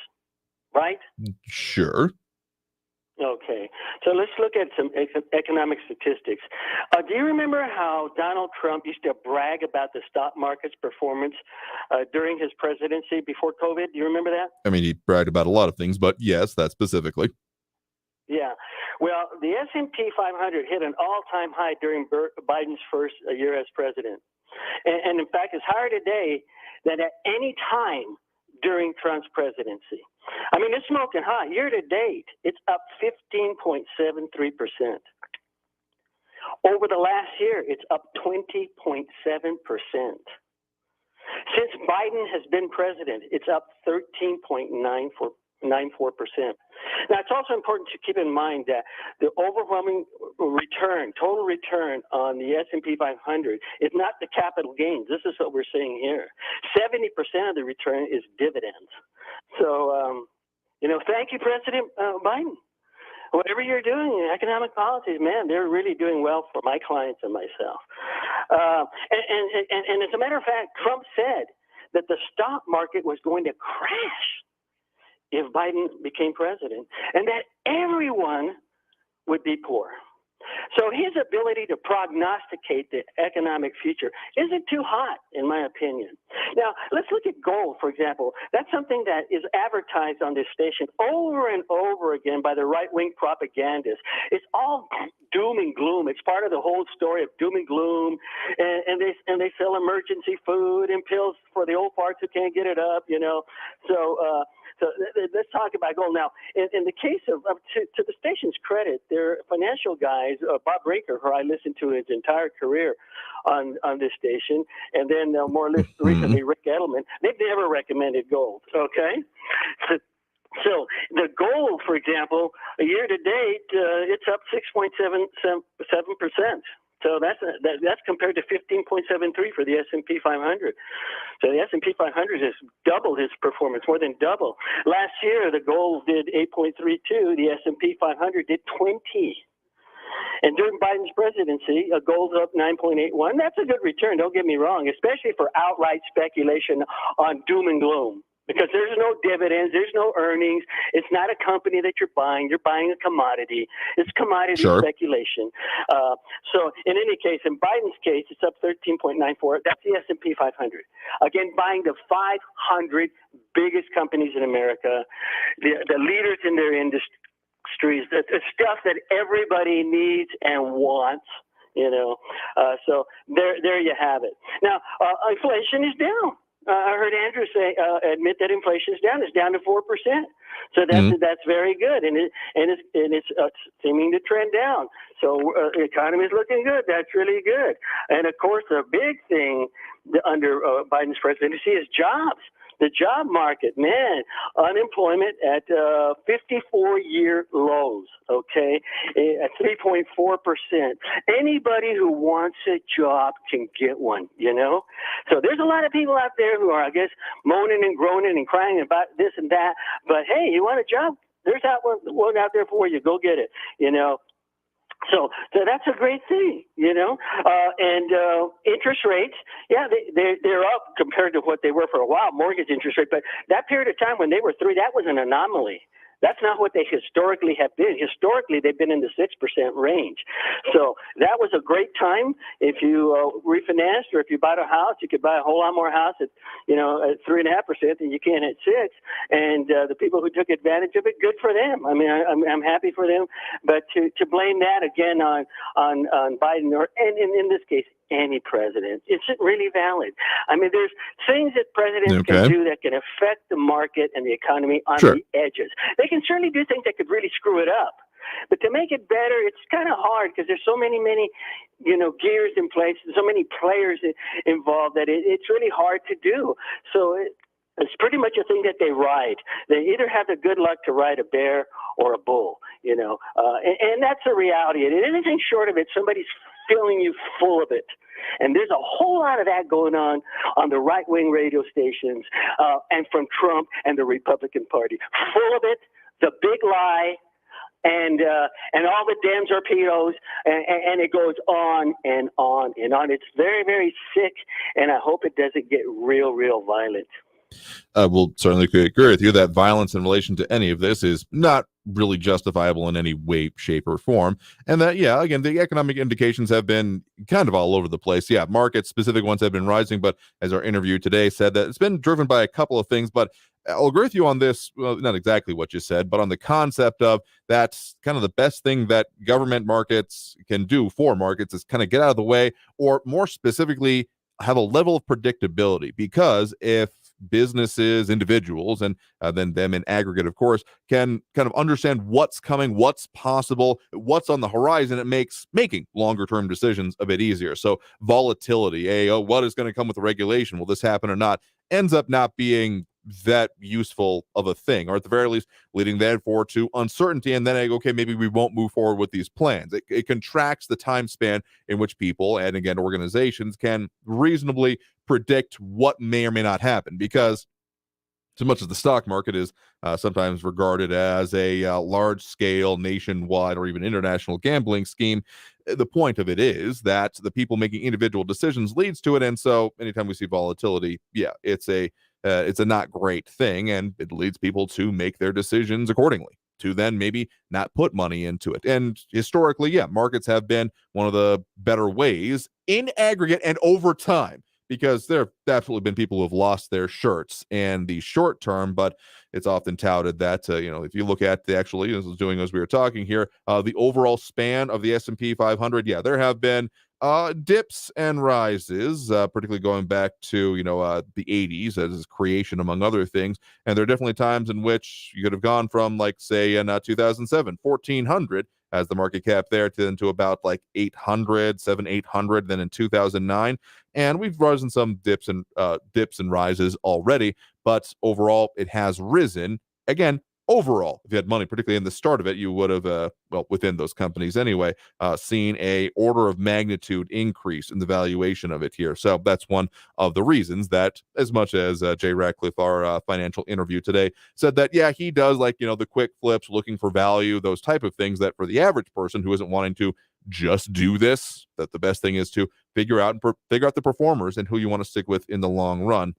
right? Sure. Okay, so let's look at some economic statistics. Do you remember how Donald Trump used to brag about the stock market's performance during his presidency before COVID? Do you remember that? I mean, he bragged about a lot of things, but yes, that specifically. Yeah. Well, the S&P 500 hit an all-time high during Biden's first year as president. And in fact, it's higher today than at any time during Trump's presidency. I mean, it's smoking hot. Year to date, it's up 15.73%. Over the last year, it's up 20.7%. Since Biden has been president, it's up 13.94%. Now, it's also important to keep in mind that the overwhelming return, total return on the S&P 500 is not the capital gains. This is what we're seeing here. 70% of the return is dividends. So, thank you, President Biden. Whatever you're doing in economic policies, man, they're really doing well for my clients and myself. And as a matter of fact, Trump said that the stock market was going to crash if Biden became president, and that everyone would be poor. So his ability to prognosticate the economic future isn't too hot, in my opinion. Now, let's look at gold, for example. That's something that is advertised on this station over and over again by the right-wing propagandists. It's all doom and gloom. It's part of the whole story of doom and gloom, and they sell emergency food and pills for the old farts who can't get it up, So let's talk about gold. Now, in the case of to the station's credit, their financial guys, Bob Brinker, who I listened to his entire career on this station, and then more or less recently Rick Edelman, they've never recommended gold, okay? So the gold, for example, year to date, it's up 6.77%. So that's compared to 15.73 for the S&P 500. So the S&P 500 has doubled its performance, more than double. Last year, the gold did 8.32. The S&P 500 did 20. And during Biden's presidency, gold's up 9.81. That's a good return, don't get me wrong, especially for outright speculation on doom and gloom. because there's no dividends, there's no earnings. It's not a company that you're buying. You're buying a commodity. It's commodity speculation. So in any case, in Biden's case, it's up 13.94. That's the S&P 500. Again, buying the 500 biggest companies in America, the leaders in their industries, the stuff that everybody needs and wants. So there you have it. Now, inflation is down. I heard Andrew admit that inflation is down. It's down to 4%. So that's very good, and it's seeming to trend down. So the economy is looking good. That's really good. And of course, the big thing under Biden's presidency is jobs. The job market, man, unemployment at 54-year lows, okay, at 3.4%. Anybody who wants a job can get one, So there's a lot of people out there who are, I guess, moaning and groaning and crying about this and that. But, hey, you want a job? There's one out there for you. Go get it, So that's a great thing, and interest rates, they're up compared to what they were for a while, mortgage interest rate. But that period of time when they were 3, that was an anomaly. That's not what they historically have been. Historically, they've been in the 6% range. So that was a great time. If you refinanced or if you bought a house, you could buy a whole lot more house at 3.5% than you can at 6%. And the people who took advantage of it, good for them. I mean, I'm happy for them. But to blame that again on Biden and in this case, any president, isn't really valid. I mean, there's things that presidents can do that can affect the market and the economy on the edges. They can certainly do things that could really screw it up. But to make it better, it's kind of hard because there's so many, gears in place, so many players involved that it's really hard to do. So it's pretty much a thing that they ride. They either have the good luck to ride a bear or a bull, and that's the reality. And anything short of it, somebody's filling you full of it. And there's a whole lot of that going on the right-wing radio stations and from Trump and the Republican Party. Full of it, the big lie, and all the Dems are pedos, and it goes on and on and on. It's very, very sick, and I hope it doesn't get real, real violent. We'll certainly agree with you that violence in relation to any of this is not really justifiable in any way, shape, or form. And that, again, the economic indications have been kind of all over the place. Market-specific ones have been rising, but as our interview today said, that it's been driven by a couple of things. But I'll agree with you on this, well, not exactly what you said, but on the concept of that's kind of the best thing that government markets can do for markets is kind of get out of the way, or more specifically, have a level of predictability. Because if businesses, individuals, and then them in aggregate, of course, can kind of understand what's coming, what's possible, what's on the horizon, it makes making longer term decisions a bit easier. So volatility, what is going to come with the regulation? Will this happen or not? Ends up not being that useful of a thing, or at the very least leading therefore to uncertainty, and then maybe we won't move forward with these plans. It contracts the time span in which people, and again organizations, can reasonably predict what may or may not happen, because so much as the stock market is sometimes regarded as a large-scale, nationwide, or even international gambling scheme, the point of it is that the people making individual decisions leads to it. And so anytime we see volatility, it's a not great thing, and it leads people to make their decisions accordingly, to then maybe not put money into it. And historically, markets have been one of the better ways in aggregate and over time, because there have definitely been people who have lost their shirts in the short term, but it's often touted that, if you look at the actually, doing as we were talking here, the overall span of the S&P 500, there have been dips and rises, particularly going back to, the 80s as its creation, among other things. And there are definitely times in which you could have gone from, like, say, in 2007, 1,400 as the market cap there to about like 800, 800, then in 2009. And we've risen some dips and rises already, but overall it has risen. Again, overall, if you had money, particularly in the start of it, you would have, within those companies anyway, seen a order of magnitude increase in the valuation of it here. So that's one of the reasons that, as much as Jay Ratcliffe, our financial interview today, said that, he does like, the quick flips, looking for value, those type of things, that for the average person who isn't wanting to just do this, that the best thing is to figure out the performers and who you want to stick with in the long run.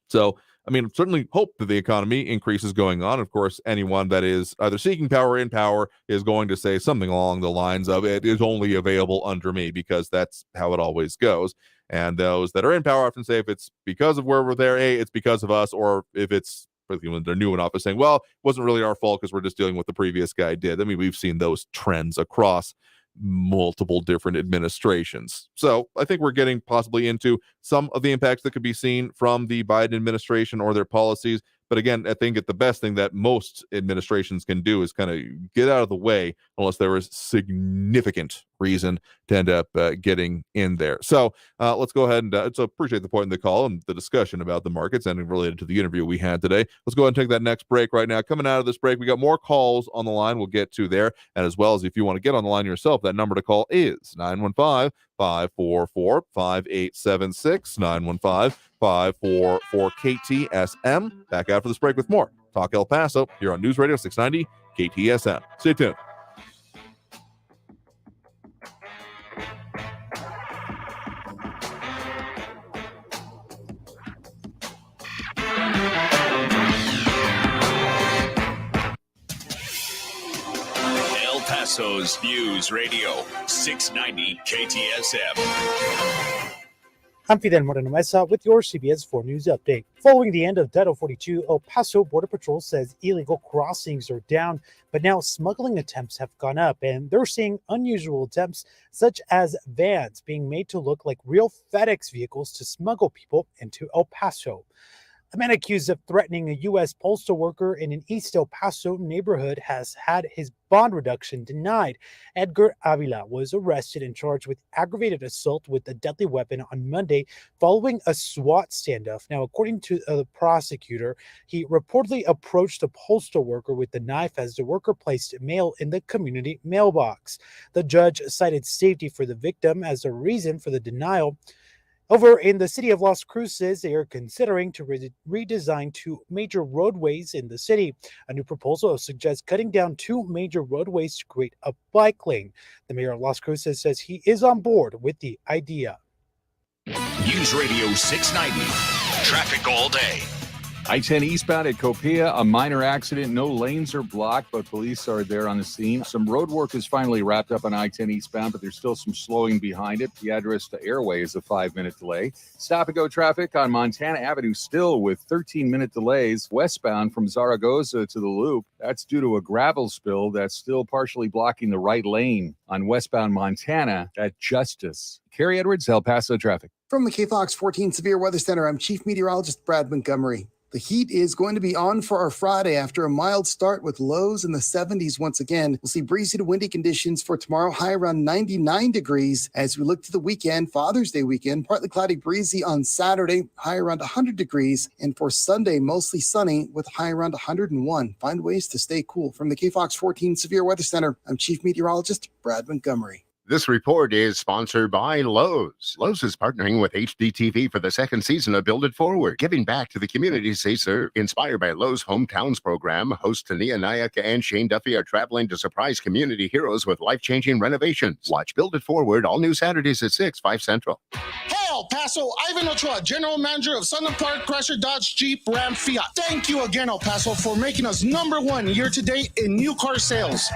So I mean, certainly hope that the economy increases going on. Of course, anyone that is either seeking power or in power is going to say something along the lines of it is only available under me, because that's how it always goes. And those that are in power often say if it's because of where we're there, hey, it's because of us, or if it's particularly when they're new in office, saying, well, it wasn't really our fault because we're just dealing with the previous guy did. I mean, we've seen those trends across multiple different administrations. So I think we're getting possibly into some of the impacts that could be seen from the Biden administration or their policies. But again, I think the best thing that most administrations can do is kind of get out of the way unless there is significant reason to end up getting in there. So let's go ahead and appreciate the point in the call and the discussion about the markets and related to the interview we had today. Let's go ahead and take that next break right now. Coming out of this break, we got more calls on the line we'll get to there. And as well as if you want to get on the line yourself, that number to call is 915-544-5876, 915-544-KTSM. Back after this break with more Talk El Paso here on News Radio 690 KTSM. Stay tuned. El Paso's News Radio 690 KTSM. I'm Fidel Moreno Mesa with your CBS 4 News Update. Following the end of Title 42, El Paso Border Patrol says illegal crossings are down, but now smuggling attempts have gone up, and they're seeing unusual attempts such as vans being made to look like real FedEx vehicles to smuggle people into El Paso. A man accused of threatening a U.S. postal worker in an East El Paso neighborhood has had his bond reduction denied. Edgar Avila was arrested and charged with aggravated assault with a deadly weapon on Monday following a SWAT standoff. Now, according to the prosecutor, he reportedly approached a postal worker with the knife as the worker placed mail in the community mailbox. The judge cited safety for the victim as a reason for the denial. Over in the city of Las Cruces, they are considering to redesign 2 major roadways in the city. A new proposal suggests cutting down 2 major roadways to create a bike lane. The mayor of Las Cruces says he is on board with the idea. News Radio 690. Traffic all day. I-10 eastbound at Copia, a minor accident. No lanes are blocked, but police are there on the scene. Some road work is finally wrapped up on I-10 eastbound, but there's still some slowing behind it. The address to Airway is a 5-minute delay. Stop-and-go traffic on Montana Avenue still with 13-minute delays. Westbound from Zaragoza to the Loop, that's due to a gravel spill that's still partially blocking the right lane on westbound Montana at Justice. Carrie Edwards, El Paso traffic. From the KFOX 14 Severe Weather Center, I'm Chief Meteorologist Brad Montgomery. The heat is going to be on for our Friday after a mild start with lows in the 70s once again. We'll see breezy to windy conditions for tomorrow, high around 99 degrees. As we look to the weekend, Father's Day weekend, partly cloudy, breezy on Saturday, high around 100 degrees. And for Sunday, mostly sunny with high around 101. Find ways to stay cool. From the KFOX 14 Severe Weather Center, I'm Chief Meteorologist Brad Montgomery. This report is sponsored by Lowe's. Lowe's is partnering with HDTV for the second season of Build It Forward, giving back to the communities they serve. Inspired by Lowe's Hometowns program, hosts Tania Nayaka and Shane Duffy are traveling to surprise community heroes with life-changing renovations. Watch Build It Forward all new Saturdays at 6, 5 Central. Hey, El Paso, Ivan Ochoa, General Manager of Sunland Park, Chrysler, Dodge, Jeep, Ram, Fiat. Thank you again, El Paso, for making us #1 year-to-date in new car sales.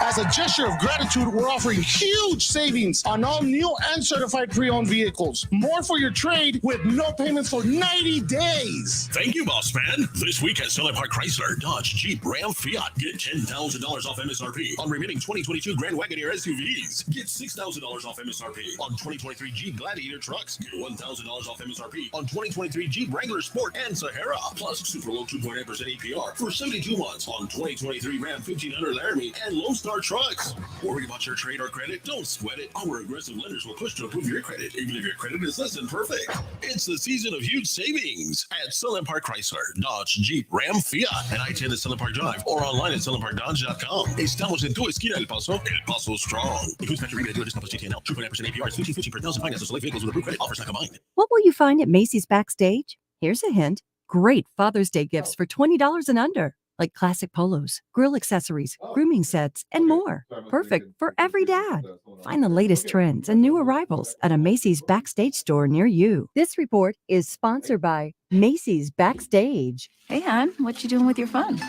As a gesture of gratitude, we're offering huge savings on all new and certified pre-owned vehicles. More for your trade with no payments for 90 days. Thank you, boss man. This week at Sunland Park Chrysler, Dodge, Jeep, Ram, Fiat. Get $10,000 off MSRP on remaining 2022 Grand Wagoneer SUVs. Get $6,000 off MSRP on 2023 Jeep Gladiator trucks. Get $1,000 off MSRP on 2023 Jeep Wrangler Sport and Sahara. Plus super low 2.8% APR for 72 months on 2023 Ram 1500 Laramie and Lone Star trucks. Worried about your trade or credit? Don't sweat it. Our aggressive lenders will push to improve your credit, even if your credit is less than perfect. It's the season of huge savings at Sunland Park Chrysler, Dodge, Jeep, Ram, Fiat, and I-10 at Sunland Park Drive or online at sunlandparkdodge.com. Estamos en tu esquina, El Paso. El Paso Strong. Includes factory rebate additional plus GTNL. 2.9% APR is $15.50 per thousand finance. Select vehicles with approved credit. Offers not combined. What will you find at Macy's Backstage? Here's a hint. Great Father's Day gifts for $20 and under. like classic polos, grill accessories, grooming sets, and more. Perfect for every dad. Find the latest trends and new arrivals at a Macy's Backstage store near you. This report is sponsored by Macy's Backstage. Hey, hon, what you doing with your phone?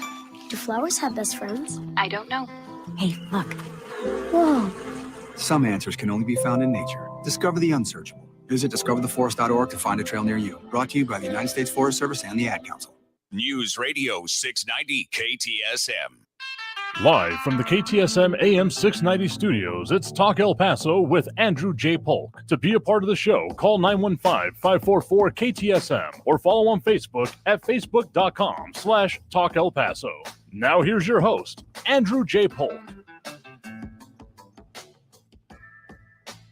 Do flowers have best friends? I don't know. Hey, look. Whoa. Some answers can only be found in nature. Discover the unsearchable. Visit discovertheforest.org to find a trail near you. Brought to you by the United States Forest Service and the Ad Council. News Radio 690 KTSM. Live from the KTSM AM 690 studios, it's Talk El Paso with Andrew J. Polk. To be a part of the show, call 915-544-KTSM or follow on Facebook at facebook.com/Talk El Paso. Now here's your host, Andrew J. Polk.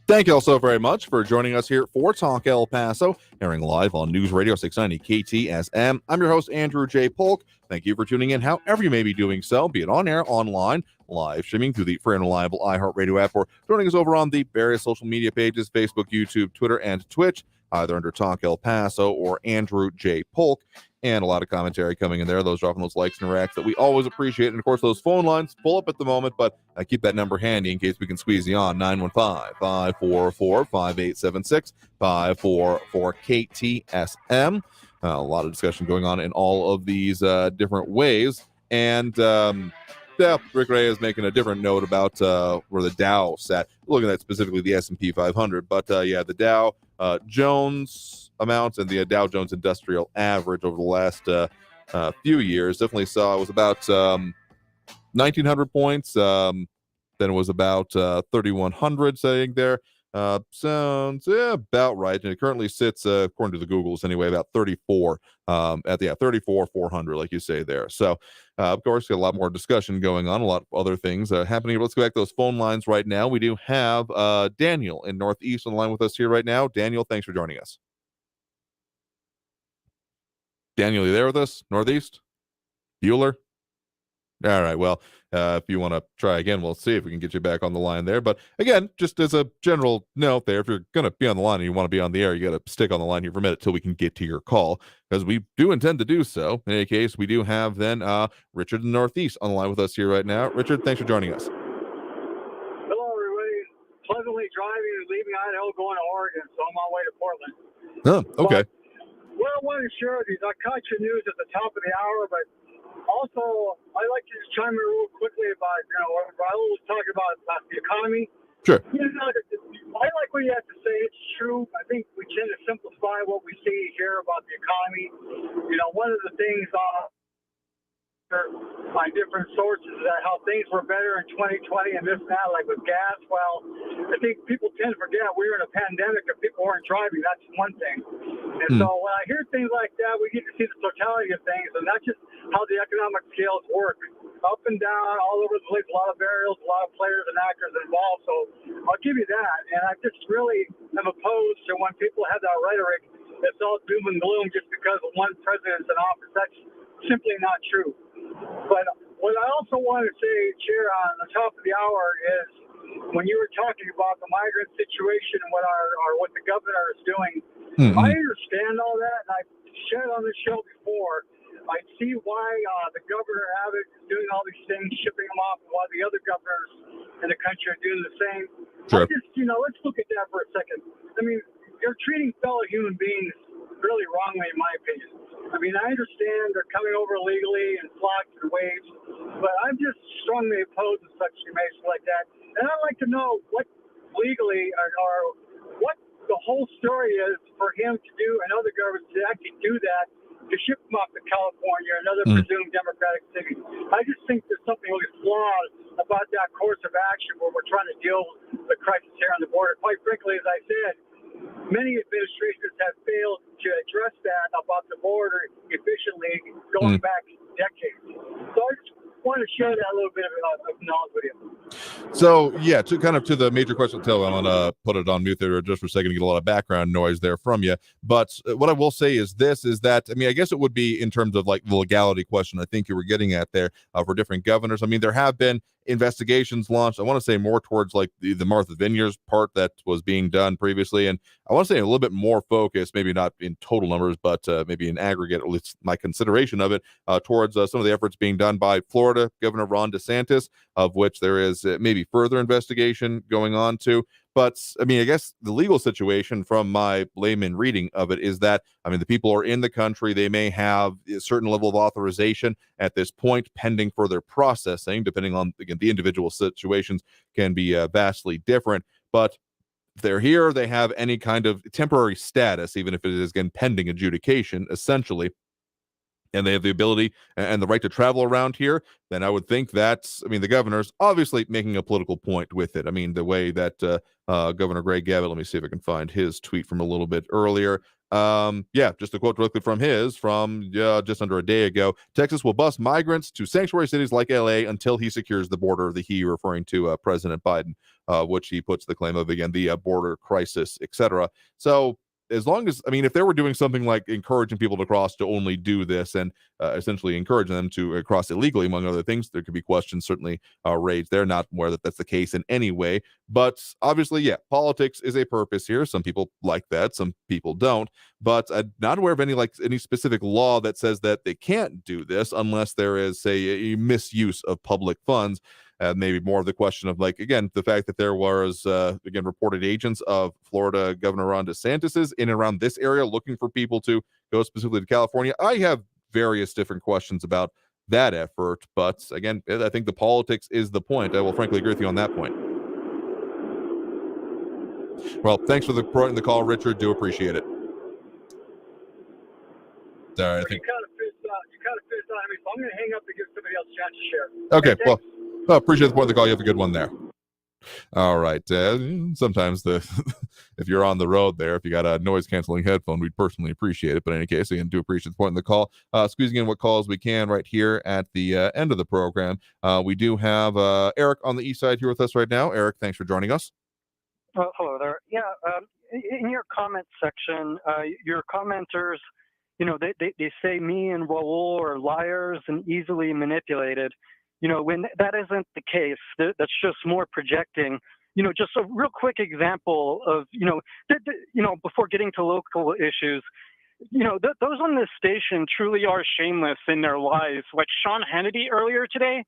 Thank you all so very much for joining us here for Talk El Paso, airing live on News Radio 690 KTSM. I'm your host, Andrew J. Polk. Thank you for tuning in, however you may be doing so, be it on air, online, live streaming through the free and reliable iHeartRadio app, or joining us over on the various social media pages, Facebook, YouTube, Twitter, and Twitch, either under Talk El Paso or Andrew J. Polk. And a lot of commentary coming in there, those dropping those likes and reacts that we always appreciate. And of course, those phone lines pull up at the moment, but keep that number handy in case we can squeeze you on. 915-544-5876, 544-KTSM. A lot of discussion going on in all of these different ways. And Rick Ray is making a different note about where the Dow sat. Looking at specifically the S&P 500. But the Dow Jones amounts and the Dow Jones Industrial Average over the last few years definitely saw it was about 1,900 points. Then it was about 3,100 saying there. Sounds about right. And it currently sits, according to the Googles anyway, about 34 at the 34,400, like you say there. So, of course, got a lot more discussion going on, a lot of other things happening. Let's go back to those phone lines right now. We do have Daniel in Northeast on the line with us here right now. Daniel, thanks for joining us. Daniel, you there with us? Northeast? Bueller? All right. Well, if you want to try again, we'll see if we can get you back on the line there. But again, just as a general note there, if you're going to be on the line and you want to be on the air, you got to stick on the line here for a minute till we can get to your call, because we do intend to do so. In any case, we do have then Richard in the Northeast on the line with us here right now. Richard, thanks for joining us. Hello, everybody. Pleasantly driving and leaving Idaho, going to Oregon, so I'm on my way to Portland. Oh, okay. But what I want to share with you is I caught your news at the top of the hour, but also I like to just chime in real quickly about, what Raul was talking about the economy. Sure. I like what you have to say. It's true. I think we tend to simplify what we see here about the economy. One of the things by different sources that how things were better in 2020 and this and that, like with gas. Well, I think people tend to forget we were in a pandemic and people weren't driving. That's one thing. And so when I hear things like that, we get to see the totality of things, and that's just how the economic scales work. Up and down, all over the place, a lot of variables, a lot of players and actors involved. So I'll give you that. And I just really am opposed to when people have that rhetoric, it's all doom and gloom just because one president's in office. That's simply not true. But what I also want to say, Chair, on the top of the hour is when you were talking about the migrant situation and what the governor is doing, I understand all that, and I've shared on this show before. I see why the governor Abbott is doing all these things, shipping them off, and why the other governors in the country are doing the same. Sure. Let's look at that for a second. I mean, you're treating fellow human beings really wrongly, in my opinion. I mean, I understand they're coming over illegally in flocks and waves, but I'm just strongly opposed to such information like that. And I'd like to know what legally or what the whole story is for him to do and other governments to actually do that, to ship them off to California and other presumed democratic cities. I just think there's something really flawed about that course of action where we're trying to deal with the crisis here on the border. Quite frankly, as I said, many administrations have failed to address that about the border efficiently going back decades. So I just want to share that a little bit of knowledge with you. So, yeah, to the major question, I'm going to put it on mute there just for a second to get a lot of background noise there from you. But what I will say is that, I mean, I guess it would be in terms of like the legality question I think you were getting at there for different governors. I mean, there have been investigations launched. I want to say more towards like the Martha Vineyards part that was being done previously. And I want to say a little bit more focus, maybe not in total numbers, but maybe in aggregate, at least my consideration of it, towards some of the efforts being done by Florida Governor Ron DeSantis, of which there is maybe further investigation going on too. But I mean, I guess the legal situation from my layman reading of it is that, I mean, the people are in the country. They may have a certain level of authorization at this point pending further processing, depending on, again, the individual situations can be vastly different. But they're here. They have any kind of temporary status, even if it is, again, pending adjudication, essentially. And they have the ability and the right to travel around here, then I would think that's, I mean, the governor's obviously making a political point with it. I mean, the way that Governor Greg Abbott, let me see if I can find his tweet from a little bit earlier. Just a quote directly from just under a day ago. Texas will bus migrants to sanctuary cities like LA until he secures the border, the he referring to President Biden, which he puts the claim of, again, the border crisis, etc. So, as long as, I mean, if they were doing something like encouraging people to cross to only do this and essentially encouraging them to cross illegally, among other things, there could be questions certainly raised there. Not aware that that's the case in any way. But obviously, yeah, politics is a purpose here. Some people like that. Some people don't. But I'm not aware of any specific law that says that they can't do this unless there is, say, a misuse of public funds. Maybe more of the question of, like, again, the fact that there was, again, reported agents of Florida Governor Ron DeSantis in and around this area looking for people to go specifically to California. I have various different questions about that effort. But again, I think the politics is the point. I will frankly agree with you on that point. Well, thanks for the call, Richard. Do appreciate it. Sorry, I think. You kind of pissed on me, so I'm going to hang up and give somebody else a chance to share. Okay, well, appreciate the point of the call. You have a good one there. All right. Sometimes if you're on the road there, if you got a noise canceling headphone, we'd personally appreciate it. But in any case, again, do appreciate the point of the call. Squeezing in what calls we can right here at the end of the program. We do have Eric on the east side here with us right now. Eric, thanks for joining us. Hello there. Yeah, in your comment section, your commenters, they say me and Raul are liars and easily manipulated. When that isn't the case, that's just more projecting. Just a real quick example of, before getting to local issues, those on this station truly are shameless in their lies. Like Sean Hannity earlier today,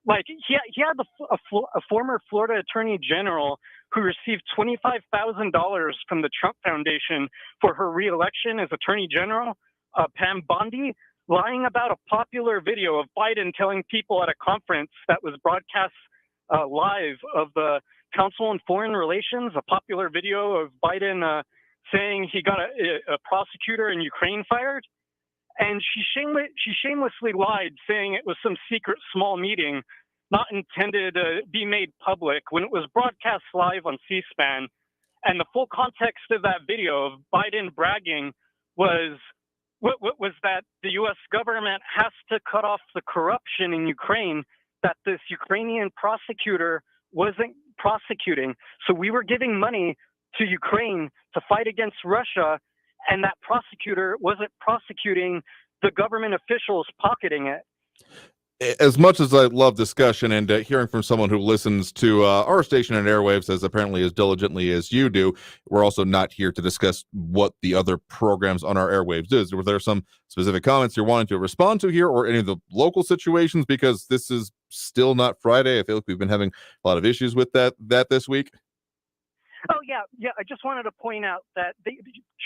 like he had a former Florida Attorney General who received $25,000 from the Trump Foundation for her reelection as Attorney General, Pam Bondi, lying about a popular video of Biden telling people at a conference that was broadcast live of the Council on Foreign Relations, a popular video of Biden saying he got a prosecutor in Ukraine fired. And she shamelessly lied, saying it was some secret small meeting not intended to be made public when it was broadcast live on C-SPAN. And the full context of that video of Biden bragging was that the U.S. government has to cut off the corruption in Ukraine that this Ukrainian prosecutor wasn't prosecuting. So we were giving money to Ukraine to fight against Russia, and that prosecutor wasn't prosecuting the government officials pocketing it. As much as I love discussion and hearing from someone who listens to our station and airwaves as apparently as diligently as you do, we're also not here to discuss what the other programs on our airwaves is. Were there some specific comments you're wanting to respond to here, or any of the local situations? Because this is still not Friday. I feel like we've been having a lot of issues with that this week. Oh, yeah. I just wanted to point out that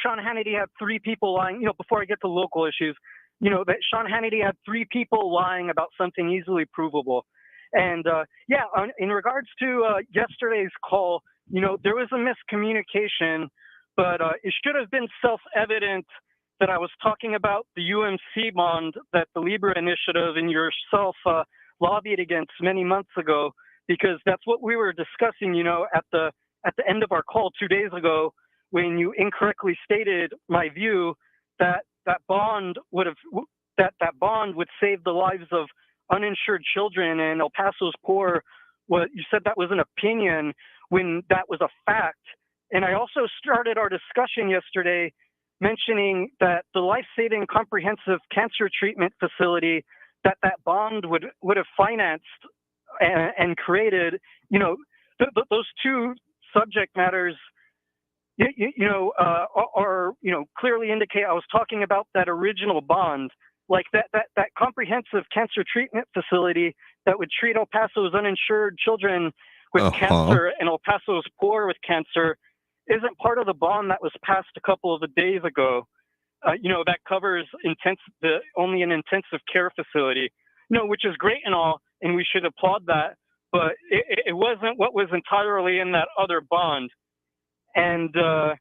Sean Hannity had three people lying, before I get to local issues, that Sean Hannity had three people lying about something easily provable. And in regards to yesterday's call, there was a miscommunication, but it should have been self-evident that I was talking about the UMC bond that the Libra Initiative and yourself lobbied against many months ago, because that's what we were discussing, at the end of our call 2 days ago, when you incorrectly stated my view that bond would save the lives of uninsured children and El Paso's poor. Well, you said that was an opinion when that was a fact. And I also started our discussion yesterday mentioning that the life-saving comprehensive cancer treatment facility that bond would have financed and created, those two subject matters, are clearly indicate. I was talking about that original bond, like that comprehensive cancer treatment facility that would treat El Paso's uninsured children with cancer and El Paso's poor with cancer, isn't part of the bond that was passed a couple of days ago. That covers only an intensive care facility, which is great and all, and we should applaud that, but it wasn't what was entirely in that other bond. And, the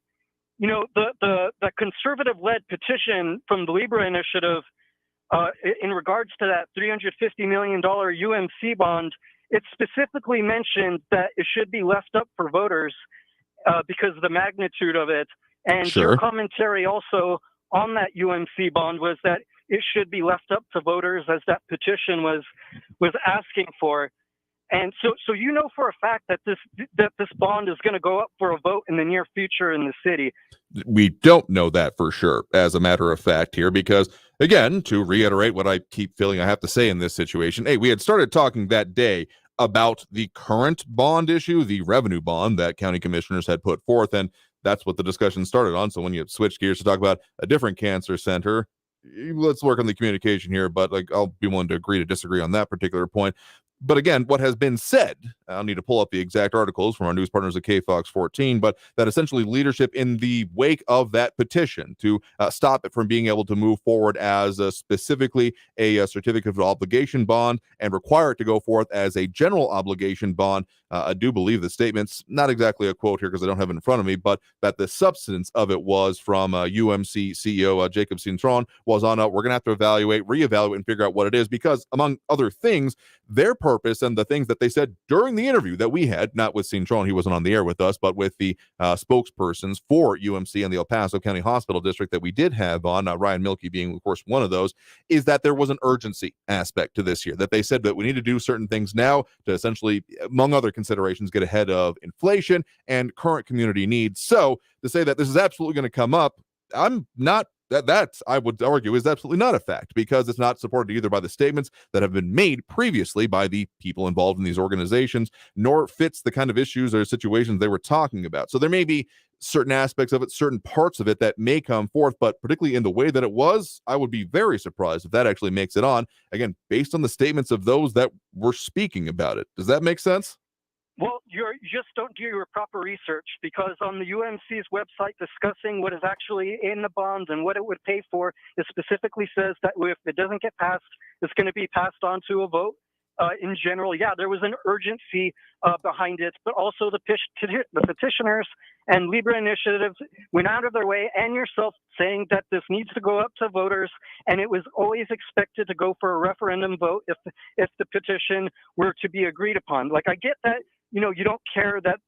conservative-led petition from the Libra Initiative in regards to that $350 million UMC bond, it specifically mentioned that it should be left up for voters because of the magnitude of it. And your commentary also on that UMC bond was that it should be left up to voters, as that petition was asking for. And so for a fact that this bond is going to go up for a vote in the near future in the city. We don't know that for sure, as a matter of fact here, because, again, to reiterate what I keep feeling I have to say in this situation, hey, we had started talking that day about the current bond issue, the revenue bond that county commissioners had put forth, and that's what the discussion started on. So when you switch gears to talk about a different cancer center, let's work on the communication here, but I'll be willing to agree to disagree on that particular point. But again, what has been said, I'll need to pull up the exact articles from our news partners at KFOX 14, but that essentially leadership in the wake of that petition to stop it from being able to move forward as specifically a certificate of obligation bond and require it to go forth as a general obligation bond. I do believe the statement's not exactly a quote here because I don't have it in front of me, but that the substance of it was from UMC CEO Jacob Cintron was on we're going to have to reevaluate and figure out what it is because, among other things, their purpose and the things that they said during the interview that we had, not with Cintron, he wasn't on the air with us, but with the spokespersons for UMC and the El Paso County Hospital District that we did have on, Ryan Milkey being, of course, one of those, is that there was an urgency aspect to this year, that they said that we need to do certain things now to essentially, among other considerations, get ahead of inflation and current community needs. So to say that this is absolutely going to come up, I'm not that I would argue is absolutely not a fact because it's not supported either by the statements that have been made previously by the people involved in these organizations, nor fits the kind of issues or situations they were talking about. So there may be certain aspects of it, certain parts of it that may come forth, but particularly in the way that it was, I would be very surprised if that actually makes it on, again, based on the statements of those that were speaking about it. Does that make sense? Well, you just don't do your proper research because on the UMC's website discussing what is actually in the bond and what it would pay for, it specifically says that if it doesn't get passed, it's going to be passed on to a vote. In general, yeah, there was an urgency behind it, but also the petitioners and Libra initiatives went out of their way, and yourself saying that this needs to go up to voters, and it was always expected to go for a referendum vote if the petition were to be agreed upon. Like, I get that, you don't care that.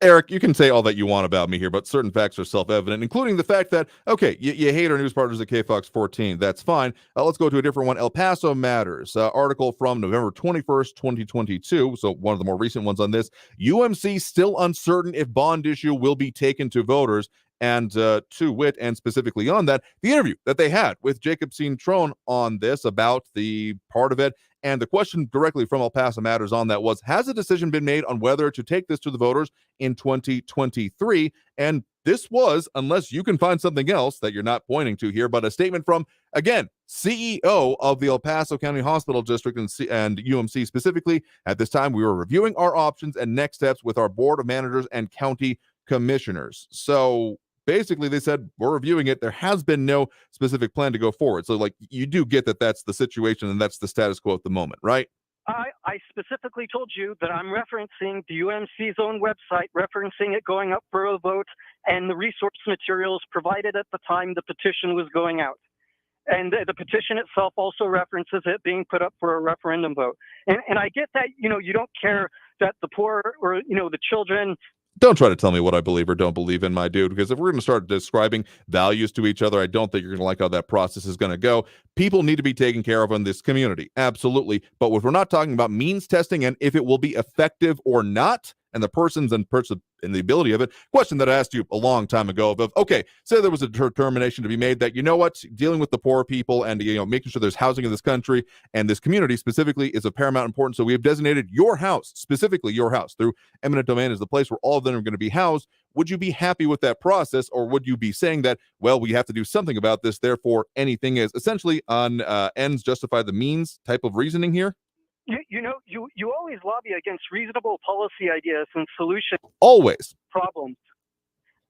Eric, you can say all that you want about me here, but certain facts are self-evident, including the fact that, okay, you hate our news partners at KFOX 14. That's fine. Let's go to a different one. El Paso Matters, article from November 21st, 2022. So one of the more recent ones on this. UMC still uncertain if bond issue will be taken to voters. And to wit, and specifically on that, the interview that they had with Jacob Cintron on this about the part of it. And the question directly from El Paso Matters on that was, has a decision been made on whether to take this to the voters in 2023? And this was, unless you can find something else that you're not pointing to here, but a statement from, again, CEO of the El Paso County Hospital District and UMC specifically. At this time, we were reviewing our options and next steps with our board of managers and county commissioners. So basically, they said, we're reviewing it. There has been no specific plan to go forward. So, you do get that that's the situation and that's the status quo at the moment, right? I specifically told you that I'm referencing the UMC's own website, referencing it going up for a vote, and the resource materials provided at the time the petition was going out. And the petition itself also references it being put up for a referendum vote. And I get that, you don't care that the poor or, the children. Don't try to tell me what I believe or don't believe in, my dude, because if we're going to start describing values to each other, I don't think you're going to like how that process is going to go. People need to be taken care of in this community. Absolutely. But if we're not talking about means testing and if it will be effective or not, and the persons and the ability of it. Question that I asked you a long time ago of, okay, say there was a determination to be made that, you know what, dealing with the poor people and, making sure there's housing in this country and this community specifically is of paramount importance. So we have designated your house, specifically your house, through eminent domain as the place where all of them are going to be housed. Would you be happy with that process, or would you be saying that, well, we have to do something about this, therefore anything is essentially on ends justify the means type of reasoning here? You always lobby against reasonable policy ideas and solutions. Always. Problems.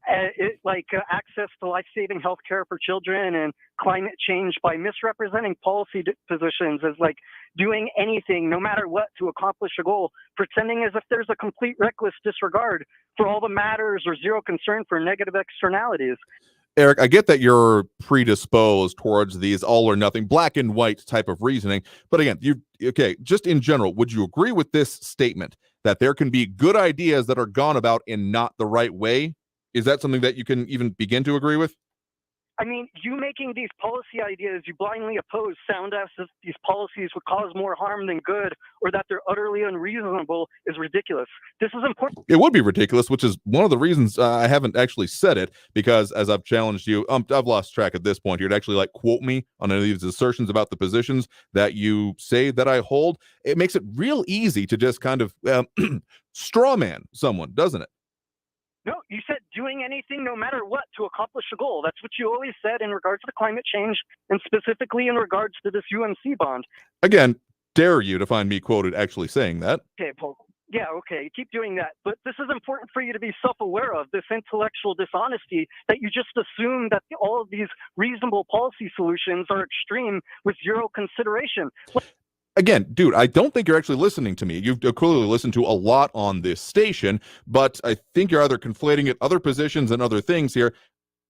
Access to life-saving health care for children and climate change by misrepresenting policy positions as doing anything, no matter what, to accomplish a goal, pretending as if there's a complete reckless disregard for all the matters or zero concern for negative externalities. Eric, I get that you're predisposed towards these all or nothing, black and white type of reasoning. But again, just in general, would you agree with this statement that there can be good ideas that are gone about in not the right way? Is that something that you can even begin to agree with? I mean, you making these policy ideas you blindly oppose sound as if these policies would cause more harm than good, or that they're utterly unreasonable, is ridiculous. This is important. It would be ridiculous, which is one of the reasons I haven't actually said it, because as I've challenged you, I've lost track at this point here to actually quote me on any of these assertions about the positions that you say that I hold. It makes it real easy to just kind of straw man someone, doesn't it? No, you said doing anything no matter what to accomplish a goal. That's what you always said in regards to climate change and specifically in regards to this UNC bond. Again, dare you to find me quoted actually saying that. Okay, Paul. Yeah, okay, keep doing that. But this is important for you to be self-aware of, this intellectual dishonesty, that you just assume that all of these reasonable policy solutions are extreme with zero consideration. Again, dude, I don't think you're actually listening to me. You've clearly listened to a lot on this station, but I think you're either conflating it, other positions and other things here.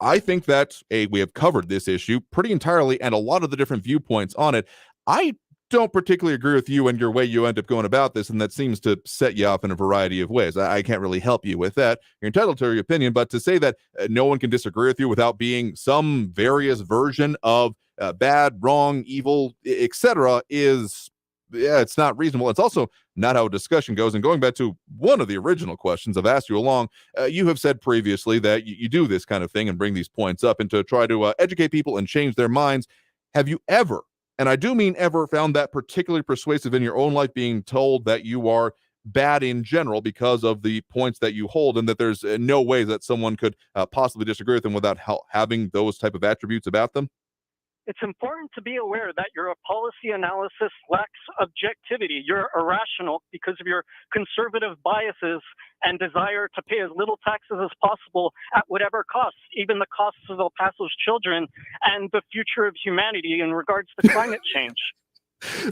I think that, we have covered this issue pretty entirely and a lot of the different viewpoints on it. I don't particularly agree with you and your way you end up going about this, and that seems to set you off in a variety of ways. I can't really help you with that. You're entitled to your opinion, but to say that no one can disagree with you without being some various version of bad, wrong, evil, etc. is... it's not reasonable. It's also not how a discussion goes. And going back to one of the original questions I've asked you along, you have said previously that you do this kind of thing and bring these points up and to try to educate people and change their minds. Have you ever, and I do mean ever, found that particularly persuasive in your own life, being told that you are bad in general because of the points that you hold, and that there's no way that someone could possibly disagree with them without having those type of attributes about them? It's important to be aware that your policy analysis lacks objectivity. You're irrational because of your conservative biases and desire to pay as little taxes as possible at whatever cost, even the costs of El Paso's children and the future of humanity in regards to climate change.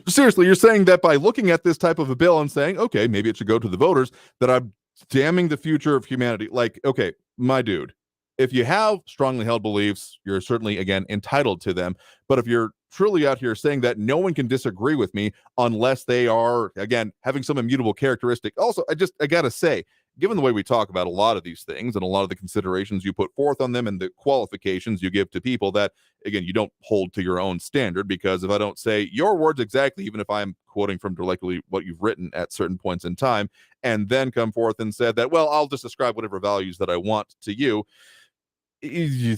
Seriously, you're saying that by looking at this type of a bill and saying, okay, maybe it should go to the voters, that I'm damning the future of humanity. Okay, my dude. If you have strongly held beliefs, you're certainly, again, entitled to them. But if you're truly out here saying that no one can disagree with me unless they are, again, having some immutable characteristic. Also, I got to say, given the way we talk about a lot of these things and a lot of the considerations you put forth on them and the qualifications you give to people, that, again, you don't hold to your own standard, because if I don't say your words exactly, even if I'm quoting from directly what you've written at certain points in time, and then come forth and said that, well, I'll just ascribe whatever values that I want to you, the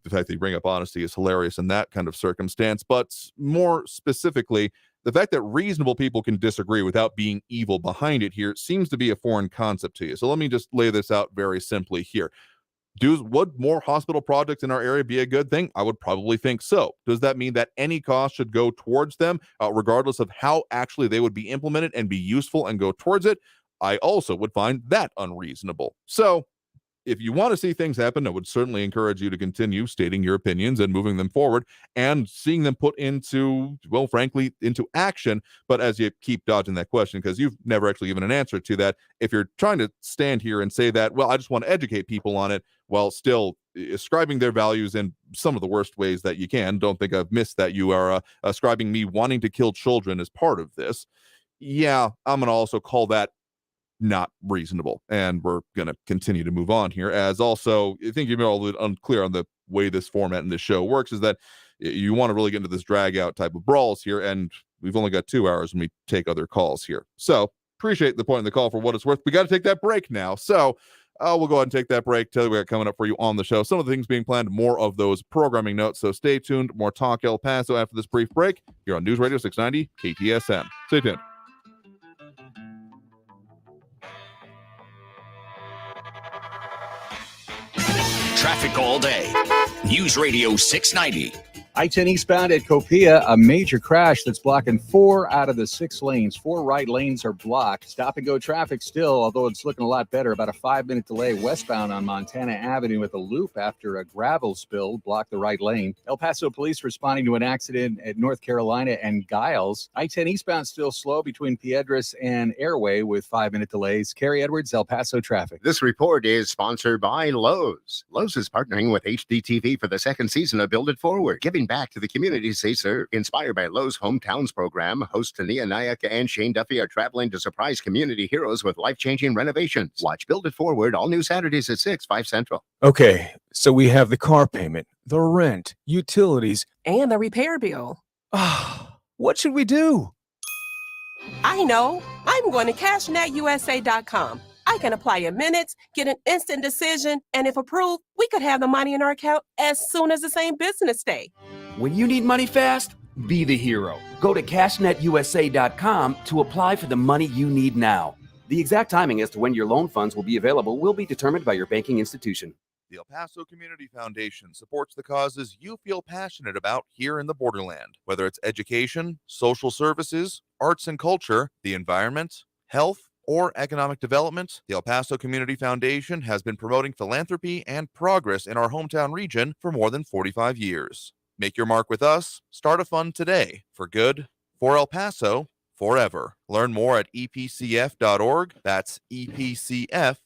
fact that you bring up honesty is hilarious in that kind of circumstance. But more specifically, the fact that reasonable people can disagree without being evil behind it here seems to be a foreign concept to you. So let me just lay this out very simply here. Would more hospital projects in our area be a good thing? I would probably think so. Does that mean that any cost should go towards them, regardless of how actually they would be implemented and be useful and go towards it? I also would find that unreasonable. So if you want to see things happen, I would certainly encourage you to continue stating your opinions and moving them forward and seeing them put into, well, frankly, into action. But as you keep dodging that question, because you've never actually given an answer to that, if you're trying to stand here and say that, well, I just want to educate people on it while still ascribing their values in some of the worst ways that you can, don't think I've missed that you are ascribing me wanting to kill children as part of this. Yeah, I'm going to also call that not reasonable, and we're going to continue to move on here. As also, I think you're a little bit unclear on the way this format in this show works, is that you want to really get into this drag out type of brawls here, and we've only got 2 hours when we take other calls here. So appreciate the point of the call for what it's worth. We got to take that break now. So we'll go ahead and take that break. Tell you what we got coming up for you on the show. Some of the things being planned, more of those programming notes. So stay tuned. More Talk El Paso after this brief break here on News Radio 690 KTSM. Stay tuned. Traffic all day. News Radio 690. I-10 eastbound at Copia, a major crash that's blocking 4 out of the 6 lanes. 4 right lanes are blocked. Stop-and-go traffic still, although it's looking a lot better. About a 5-minute delay westbound on Montana Avenue at the loop after a gravel spill blocked the right lane. El Paso police responding to an accident at North Carolina and Giles. I-10 eastbound still slow between Piedras and Airway with 5-minute delays. Kerry Edwards, El Paso traffic. This report is sponsored by Lowe's. Lowe's is partnering with HDTV for the second season of Build It Forward, giving back to the communities they serve. Inspired by Lowe's Hometowns program, hosts Tania Nayaka and Shane Duffy are traveling to surprise community heroes with life-changing renovations. Watch Build It Forward all new Saturdays at 6, 5 Central. Okay, so we have the car payment, the rent, utilities, and the repair bill. What should we do? I know. I'm going to CashNetUSA.com. I can apply in minutes, get an instant decision, and if approved, we could have the money in our account as soon as the same business day. When you need money fast, be the hero. Go to CashNetUSA.com to apply for the money you need now. The exact timing as to when your loan funds will be available will be determined by your banking institution. The El Paso Community Foundation supports the causes you feel passionate about here in the Borderland, whether it's education, social services, arts and culture, the environment, health, or economic development. The El Paso Community Foundation has been promoting philanthropy and progress in our hometown region for more than 45 years. Make your mark with us. Start a fund today. For good, for El Paso, forever. Learn more at epcf.org. That's epcf.org.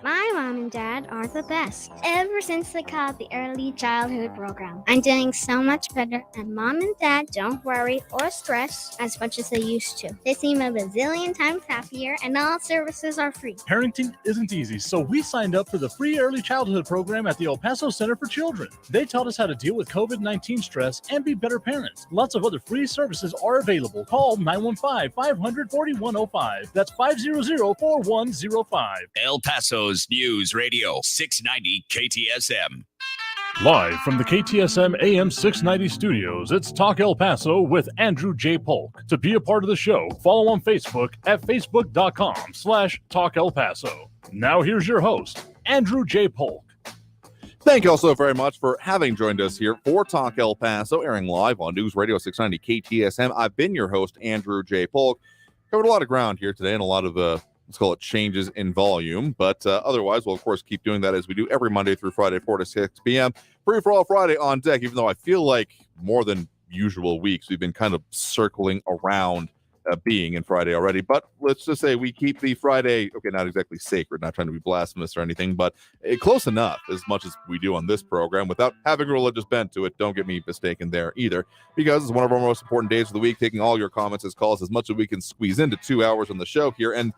My mom and dad are the best. Ever since they called the Early Childhood Program, I'm doing so much better, and mom and dad don't worry or stress as much as they used to. They seem a bazillion times happier, and all services are free. Parenting isn't easy, so we signed up for the free early childhood program at the El Paso Center for Children. They taught us how to deal with COVID-19 stress and be better parents. Lots of other free services are available. Call 915-500-4105. That's 500-4105. El Paso's News Radio 690 KTSM. Live from the KTSM AM 690 studios, it's Talk El Paso with Andrew J. Polk. To be a part of the show, follow on Facebook at facebook.com/Talk El Paso. Now here's your host, Andrew J. Polk. Thank you all so very much for having joined us here for Talk El Paso, airing live on News Radio 690 KTSM. I've been your host, Andrew J. Polk. Covered a lot of ground here today and a lot of let's call it changes in volume, but otherwise we'll of course keep doing that as we do every Monday through Friday, 4 to 6 p.m. Free for all Friday on deck, even though I feel like more than usual weeks we've been kind of circling around being in Friday already. But let's just say we keep the Friday, okay, not exactly sacred, not trying to be blasphemous or anything, but close enough as much as we do on this program without having a religious bent to it. Don't get me mistaken there either, because it's one of our most important days of the week, taking all your comments as calls as much as we can squeeze into 2 hours on the show here. And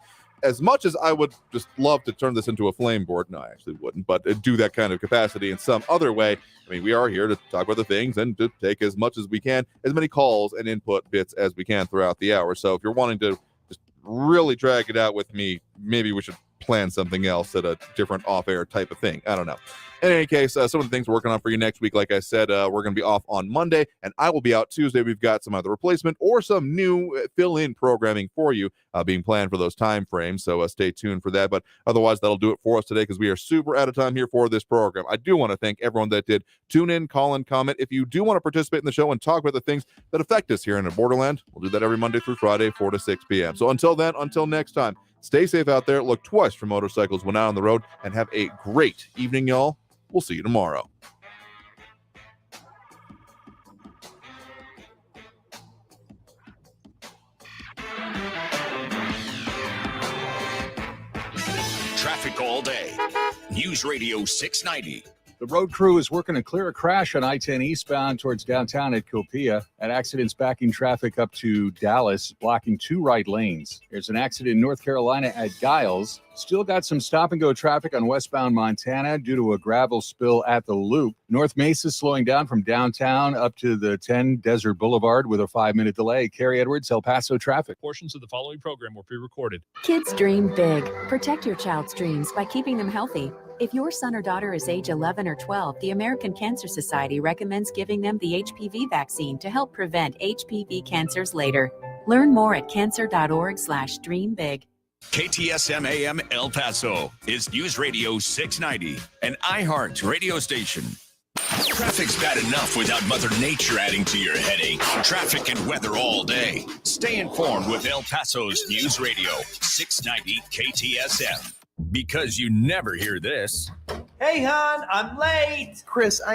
as much as I would just love to turn this into a flame board, no, I actually wouldn't, but do that kind of capacity in some other way. I mean, we are here to talk about the things and to take as much as we can, as many calls and input bits as we can throughout the hour. So if you're wanting to just really drag it out with me, maybe we should plan something else at a different off-air type of thing. I don't know. In any case, some of the things we're working on for you next week, like I said, we're going to be off on Monday, and I will be out Tuesday. We've got some other replacement or some new fill-in programming for you being planned for those time frames, so stay tuned for that. But otherwise, that'll do it for us today because we are super out of time here for this program. I do want to thank everyone that did tune in, call in, comment. If you do want to participate in the show and talk about the things that affect us here in the Borderland, we'll do that every Monday through Friday, 4 to 6 p.m. So until then, until next time, stay safe out there, look twice for motorcycles when out on the road, and have a great evening, y'all. We'll see you tomorrow. Traffic all day. News Radio 690. The road crew is working to clear a crash on I-10 eastbound towards downtown at Copia. That accident's backing traffic up to Dallas, blocking 2 right lanes. There's an accident in North Carolina at Giles. Still got some stop-and-go traffic on westbound Montana due to a gravel spill at the Loop. North Mesa slowing down from downtown up to the 10 Desert Boulevard with a 5-minute delay. Carrie Edwards, El Paso traffic. Portions of the following program were pre-recorded. Kids dream big. Protect your child's dreams by keeping them healthy. If your son or daughter is age 11 or 12, the American Cancer Society recommends giving them the HPV vaccine to help prevent HPV cancers later. Learn more at cancer.org/dreambig. KTSM AM El Paso is News Radio 690, an iHeart radio station. Traffic's bad enough without Mother Nature adding to your headache. Traffic and weather all day. Stay informed with El Paso's News Radio 690 KTSM. Because you never hear this. Hey, hon, I'm late. Chris, I